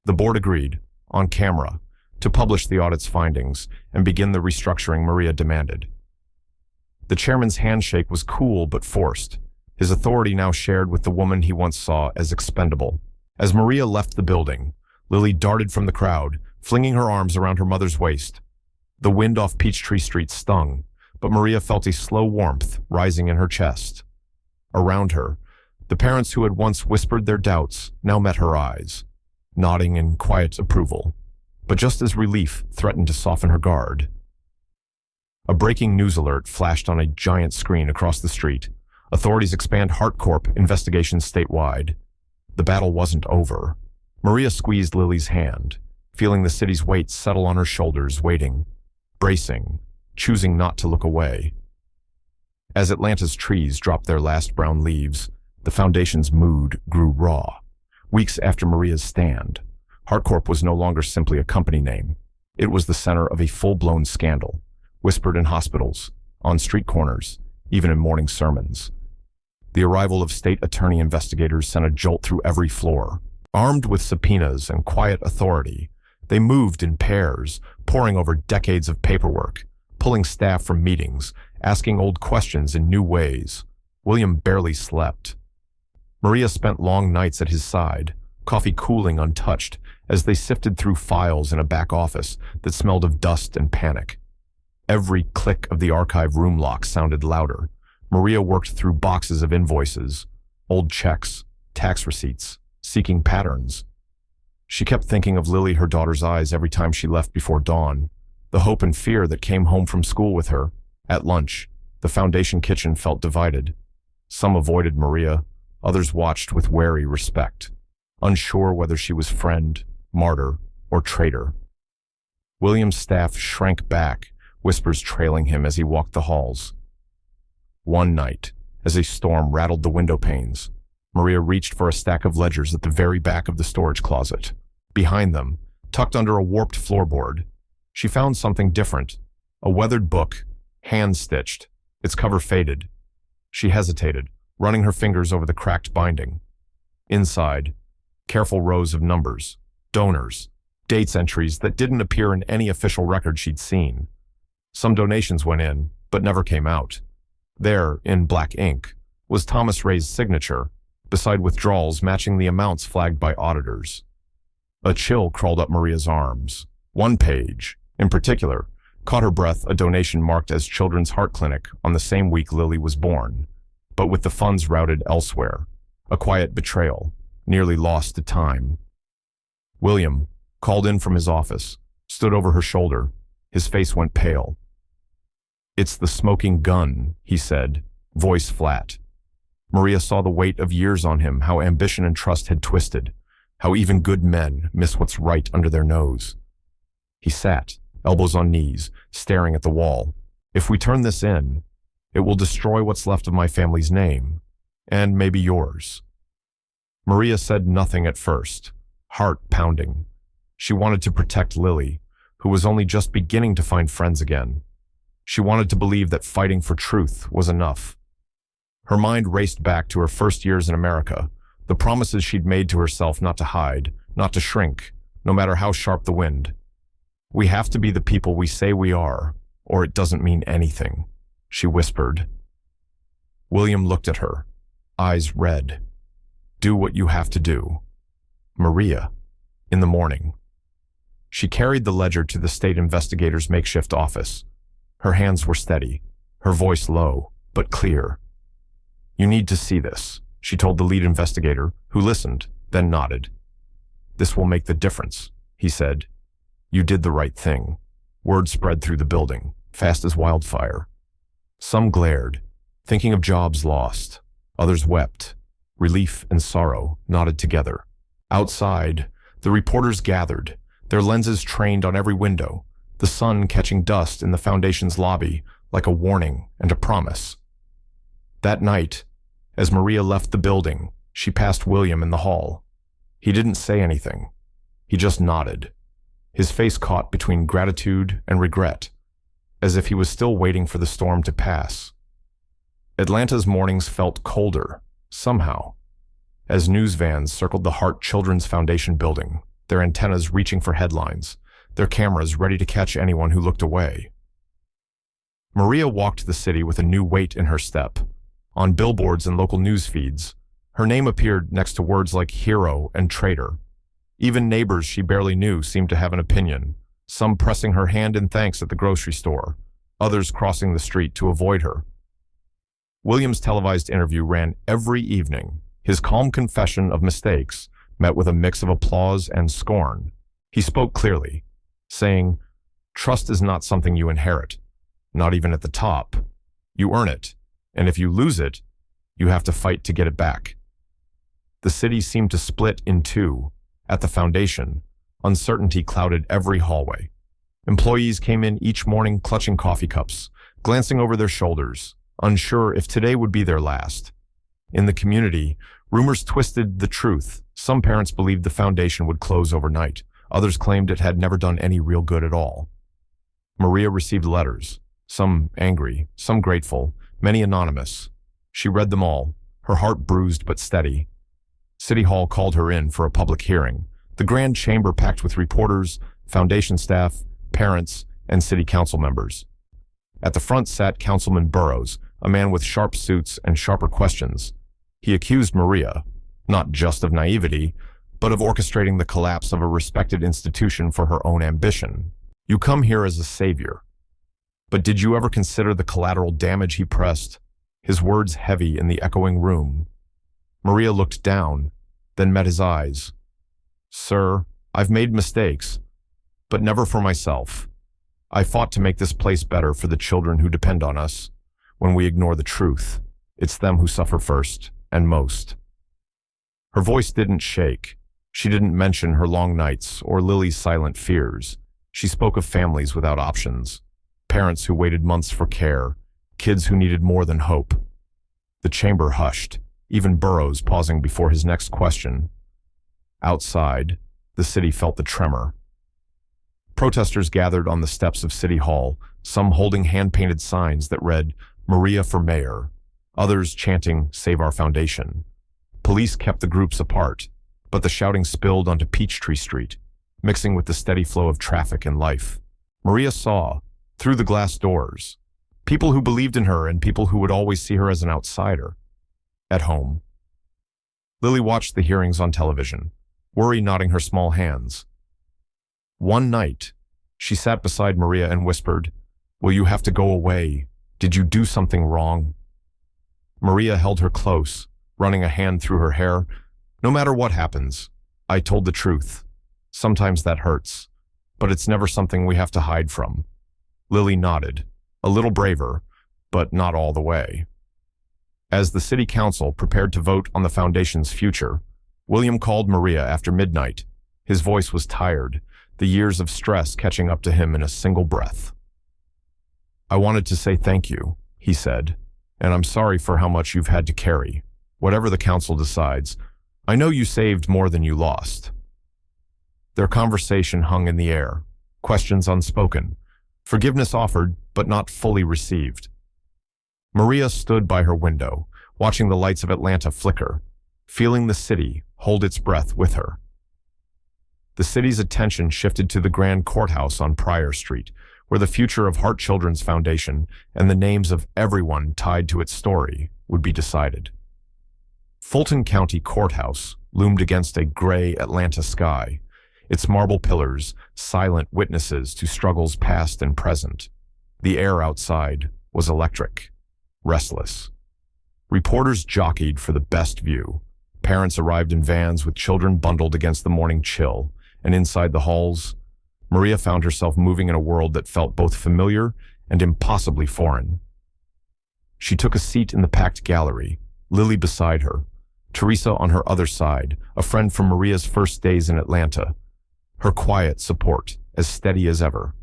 [SPEAKER 1] The board agreed, on camera, to publish the audit's findings and begin the restructuring Maria demanded. The chairman's handshake was cool but forced, his authority now shared with the woman he once saw as expendable. As Maria left the building, Lily darted from the crowd, flinging her arms around her mother's waist. The wind off Peachtree Street stung, but Maria felt a slow warmth rising in her chest. Around her, the parents who had once whispered their doubts now met her eyes, nodding in quiet approval, but just as relief threatened to soften her guard. A breaking news alert flashed on a giant screen across the street. Authorities expand HeartCorp investigations statewide. The battle wasn't over. Maria squeezed Lily's hand, feeling the city's weight settle on her shoulders, waiting, bracing, choosing not to look away. As Atlanta's trees dropped their last brown leaves, the foundation's mood grew raw. Weeks after Maria's stand, HeartCorp was no longer simply a company name. It was the center of a full-blown scandal, whispered in hospitals, on street corners, even in morning sermons. The arrival of state attorney investigators sent a jolt through every floor. Armed with subpoenas and quiet authority, they moved in pairs, poring over decades of paperwork, pulling staff from meetings, asking old questions in new ways. William barely slept. Maria spent long nights at his side, coffee cooling untouched, as they sifted through files in a back office that smelled of dust and panic. Every click of the archive room lock sounded louder. Maria worked through boxes of invoices, old checks, tax receipts, seeking patterns. She kept thinking of Lily, her daughter's eyes, every time she left before dawn, the hope and fear that came home from school with her. At lunch, the foundation kitchen felt divided. Some avoided Maria, others watched with wary respect, unsure whether she was friend, martyr, or traitor. William's staff shrank back, whispers trailing him as he walked the halls. One night, as a storm rattled the window panes, Maria reached for a stack of ledgers at the very back of the storage closet. Behind them, tucked under a warped floorboard, she found something different, a weathered book, hand-stitched, its cover faded. She hesitated, running her fingers over the cracked binding. Inside, careful rows of numbers, donors, dates entries that didn't appear in any official record she'd seen. Some donations went in, but never came out. There, in black ink, was Thomas Ray's signature, beside withdrawals matching the amounts flagged by auditors. A chill crawled up Maria's arms. One page, in particular, caught her breath, a donation marked as Children's Heart Clinic on the same week Lily was born, but with the funds routed elsewhere. A quiet betrayal, nearly lost to time. William, called in from his office, stood over her shoulder. His face went pale. "It's the smoking gun," he said, voice flat. Maria saw the weight of years on him, how ambition and trust had twisted, how even good men miss what's right under their nose. He sat, elbows on knees, staring at the wall. "If we turn this in, it will destroy what's left of my family's name, and maybe yours." Maria said nothing at first, heart pounding. She wanted to protect Lily, who was only just beginning to find friends again. She wanted to believe that fighting for truth was enough. Her mind raced back to her first years in America, the the promises she'd made to herself not to hide, not to shrink, no matter how sharp the wind. We have to be the people we say we are, or it doesn't mean anything, she whispered. William looked at her, eyes red. Do what you have to do. Maria, in the morning. She carried the ledger to the state investigator's makeshift office. Her hands were steady, her voice low, but clear. You need to see this, she told the lead investigator, who listened, then nodded. This will make the difference, he said. You did the right thing. Word spread through the building, fast as wildfire. Some glared, thinking of jobs lost. Others wept. Relief and sorrow nodded together. Outside, the reporters gathered, their lenses trained on every window, the sun catching dust in the foundation's lobby like a warning and a promise. That night, as Maria left the building, she passed William in the hall. He didn't say anything. He just nodded, his face caught between gratitude and regret, as if he was still waiting for the storm to pass. Atlanta's mornings felt colder, somehow, as news vans circled the Hart Children's Foundation building, their antennas reaching for headlines, their cameras ready to catch anyone who looked away. Maria walked the city with a new weight in her step. On billboards and local news feeds, her name appeared next to words like hero and traitor. Even neighbors she barely knew seemed to have an opinion, some pressing her hand in thanks at the grocery store, others crossing the street to avoid her. William's televised interview ran every evening, his calm confession of mistakes met with a mix of applause and scorn. He spoke clearly, saying, "Trust is not something you inherit, not even at the top. You earn it, and if you lose it, you have to fight to get it back." The city seemed to split in two. At the foundation, uncertainty clouded every hallway. Employees came in each morning clutching coffee cups, glancing over their shoulders, unsure if today would be their last. In the community, rumors twisted the truth. Some parents believed the foundation would close overnight. Others claimed it had never done any real good at all. Maria received letters, some angry, some grateful, many anonymous. She read them all, her heart bruised but steady. City Hall called her in for a public hearing, the grand chamber packed with reporters, foundation staff, parents, and city council members. At the front sat Councilman Burrows, a man with sharp suits and sharper questions. He accused Maria, not just of naivety, but of orchestrating the collapse of a respected institution for her own ambition. You come here as a savior. But did you ever consider the collateral damage he pressed? His words heavy in the echoing room. Maria looked down, then met his eyes. "Sir, I've made mistakes, but never for myself. I fought to make this place better for the children who depend on us. When we ignore the truth, it's them who suffer first and most." Her voice didn't shake. She didn't mention her long nights or Lily's silent fears. She spoke of families without options, parents who waited months for care, kids who needed more than hope. The chamber hushed, even Burrows pausing before his next question. Outside, the city felt the tremor. Protesters gathered on the steps of City Hall, some holding hand-painted signs that read, "Maria for Mayor," others chanting, "Save our Foundation." Police kept the groups apart, but the shouting spilled onto Peachtree Street, mixing with the steady flow of traffic and life. Maria saw, through the glass doors, people who believed in her and people who would always see her as an outsider. At home. Lily watched the hearings on television, worry knotting her small hands. One night, she sat beside Maria and whispered, "Will you have to go away? Did you do something wrong?" Maria held her close, running a hand through her hair. "No matter what happens, I told the truth. Sometimes that hurts, but it's never something we have to hide from." Lily nodded, a little braver, but not all the way. As the city council prepared to vote on the foundation's future, William called Maria after midnight. His voice was tired, the years of stress catching up to him in a single breath. "I wanted to say thank you," he said, "and I'm sorry for how much you've had to carry. Whatever the council decides, I know you saved more than you lost." Their conversation hung in the air, questions unspoken, forgiveness offered but not fully received. Maria stood by her window, watching the lights of Atlanta flicker, feeling the city hold its breath with her. The city's attention shifted to the grand courthouse on Pryor Street, where the future of Hart Children's Foundation and the names of everyone tied to its story would be decided. Fulton County Courthouse loomed against a gray Atlanta sky, its marble pillars silent witnesses to struggles past and present. The air outside was electric, restless. Reporters jockeyed for the best view. Parents arrived in vans with children bundled against the morning chill, and inside the halls, Maria found herself moving in a world that felt both familiar and impossibly foreign. She took a seat in the packed gallery, Lily beside her, Teresa on her other side, a friend from Maria's first days in Atlanta, her quiet support as steady as ever.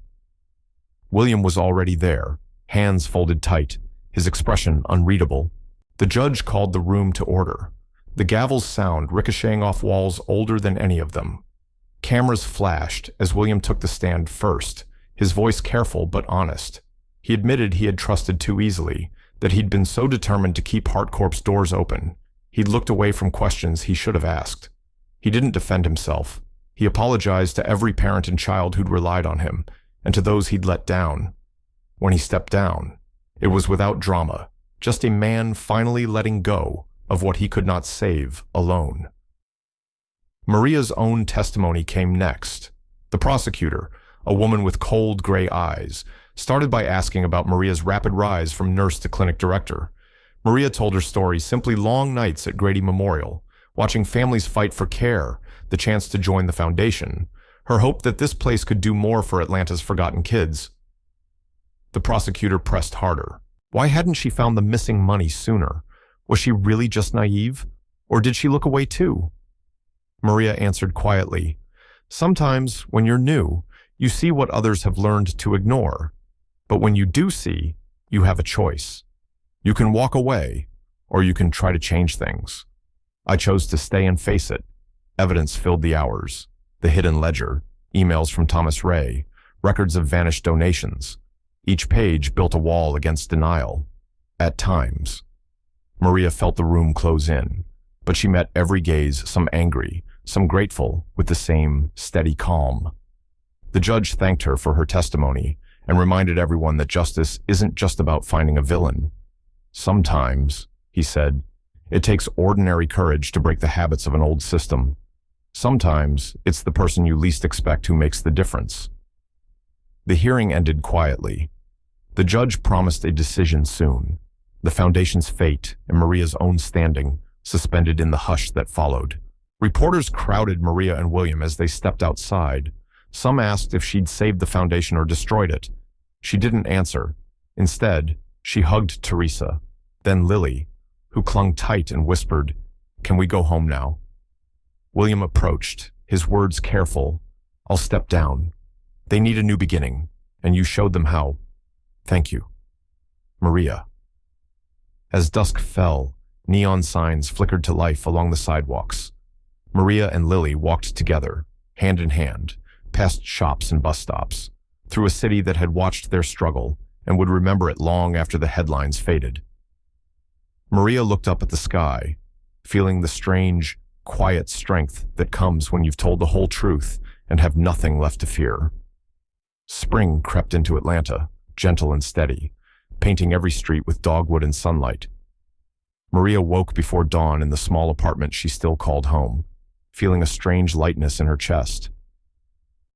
[SPEAKER 1] William was already there, hands folded tight, his expression unreadable. The judge called the room to order, the gavel's sound ricocheting off walls older than any of them. Cameras flashed as William took the stand first, his voice careful but honest. He admitted he had trusted too easily, that he'd been so determined to keep HeartCorp's doors open. He'd looked away from questions he should have asked. He didn't defend himself. He apologized to every parent and child who'd relied on him, and to those he'd let down. When he stepped down, it was without drama, just a man finally letting go of what he could not save alone. Maria's own testimony came next. The prosecutor, a woman with cold gray eyes, started by asking about Maria's rapid rise from nurse to clinic director. Maria told her story, simply long nights at Grady Memorial, watching families fight for care, the chance to join the foundation, her hope that this place could do more for Atlanta's forgotten kids. The prosecutor pressed harder. Why hadn't she found the missing money sooner? Was she really just naive? Or did she look away too? Maria answered quietly, sometimes, when you're new, you see what others have learned to ignore. But when you do see, you have a choice. You can walk away, or you can try to change things. I chose to stay and face it. Evidence filled the hours. The hidden ledger, emails from Thomas Ray, records of vanished donations. Each page built a wall against denial. At times, Maria felt the room close in, but she met every gaze, some angry, some grateful, with the same steady calm. The judge thanked her for her testimony and reminded everyone that justice isn't just about finding a villain. Sometimes, he said, it takes ordinary courage to break the habits of an old system. Sometimes, it's the person you least expect who makes the difference. The hearing ended quietly. The judge promised a decision soon, the foundation's fate and Maria's own standing suspended in the hush that followed. Reporters crowded Maria and William as they stepped outside. Some asked if she'd saved the foundation or destroyed it. She didn't answer. Instead, she hugged Teresa, then Lily, who clung tight and whispered, "Can we go home now?" William approached, his words careful. "I'll step down. They need a new beginning, and you showed them how. Thank you." Maria. As dusk fell, neon signs flickered to life along the sidewalks. Maria and Lily walked together, hand in hand, past shops and bus stops, through a city that had watched their struggle and would remember it long after the headlines faded. Maria looked up at the sky, feeling the strange, quiet strength that comes when you've told the whole truth and have nothing left to fear. Spring crept into Atlanta, gentle and steady, painting every street with dogwood and sunlight. Maria woke before dawn in the small apartment she still called home, feeling a strange lightness in her chest.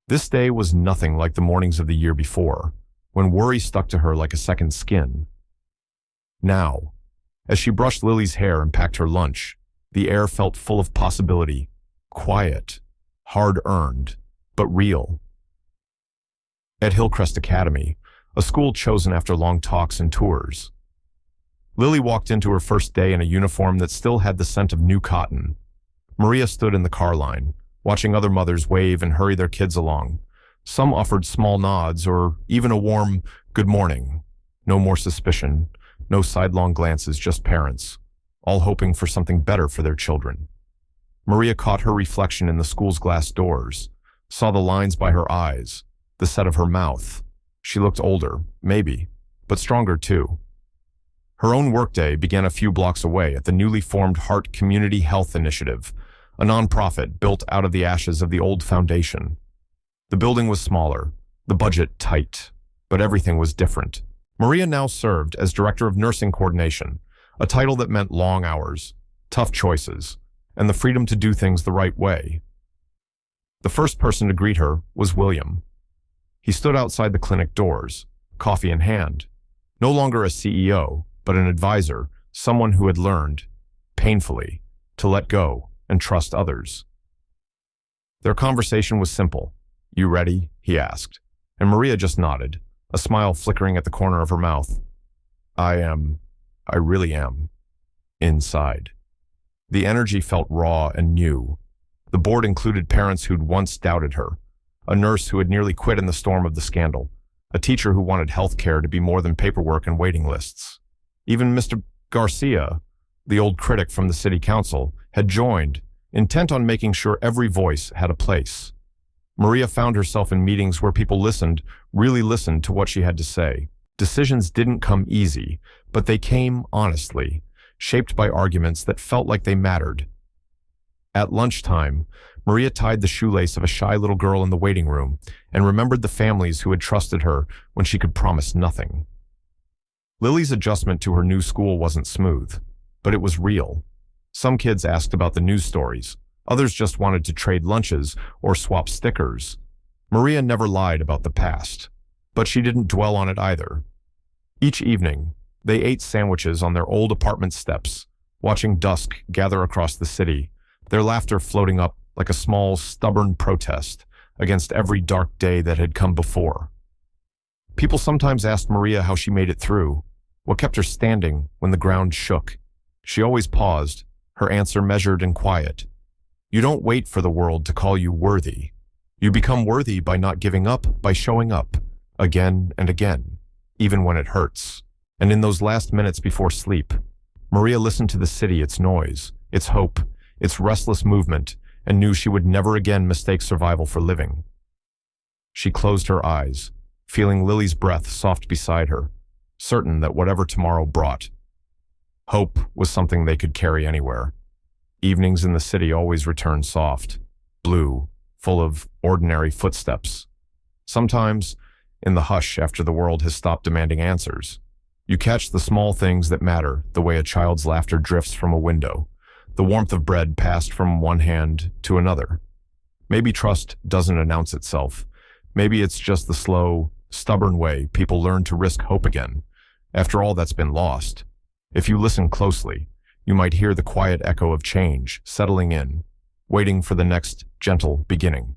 [SPEAKER 1] This day was nothing like the mornings of the year before, when worry stuck to her like a second skin. Now, as she brushed Lily's hair and packed her lunch, the air felt full of possibility, quiet, hard-earned, but real. At Hillcrest Academy, a school chosen after long talks and tours, Lily walked into her first day in a uniform that still had the scent of new cotton. Maria stood in the car line, watching other mothers wave and hurry their kids along. Some offered small nods or even a warm "good morning." No more suspicion, no sidelong glances, just parents, all hoping for something better for their children. Maria caught her reflection in the school's glass doors, saw the lines by her eyes, the set of her mouth. She looked older, maybe, but stronger too. Her own workday began a few blocks away at the newly formed Heart Community Health Initiative, a nonprofit built out of the ashes of the old foundation. The building was smaller, the budget tight, but everything was different. Maria now served as Director of Nursing Coordination, a title that meant long hours, tough choices, and the freedom to do things the right way. The first person to greet her was William. He stood outside the clinic doors, coffee in hand, no longer a CEO, but an advisor, someone who had learned, painfully, to let go and trust others. Their conversation was simple. "You ready?" he asked, and Maria just nodded, a smile flickering at the corner of her mouth. I really am, inside. The energy felt raw and new. The board included parents who'd once doubted her, a nurse who had nearly quit in the storm of the scandal, a teacher who wanted health care to be more than paperwork and waiting lists. Even Mr. Garcia, the old critic from the city council, had joined, intent on making sure every voice had a place. Maria found herself in meetings where people listened, really listened to what she had to say. Decisions didn't come easy, but they came honestly, shaped by arguments that felt like they mattered. At lunchtime, Maria tied the shoelace of a shy little girl in the waiting room and remembered the families who had trusted her when she could promise nothing. Lily's adjustment to her new school wasn't smooth, but it was real. Some kids asked about the news stories. Others just wanted to trade lunches or swap stickers. Maria never lied about the past, but she didn't dwell on it either. Each evening, they ate sandwiches on their old apartment steps, watching dusk gather across the city, their laughter floating up like a small, stubborn protest against every dark day that had come before. People sometimes asked Maria how she made it through, what kept her standing when the ground shook. She always paused, her answer measured and quiet. You don't wait for the world to call you worthy. You become worthy by not giving up, by showing up, again and again, even when it hurts. And in those last minutes before sleep, Maria listened to the city, its noise, its hope, its restless movement, and knew she would never again mistake survival for living. She closed her eyes, feeling Lily's breath soft beside her, certain that whatever tomorrow brought, hope was something they could carry anywhere. Evenings in the city always returned soft, blue, full of ordinary footsteps. Sometimes, in the hush after the world has stopped demanding answers, you catch the small things that matter, the way a child's laughter drifts from a window, the warmth of bread passed from one hand to another. Maybe trust doesn't announce itself. Maybe it's just the slow, stubborn way people learn to risk hope again, after all that's been lost. If you listen closely, you might hear the quiet echo of change settling in, waiting for the next gentle beginning.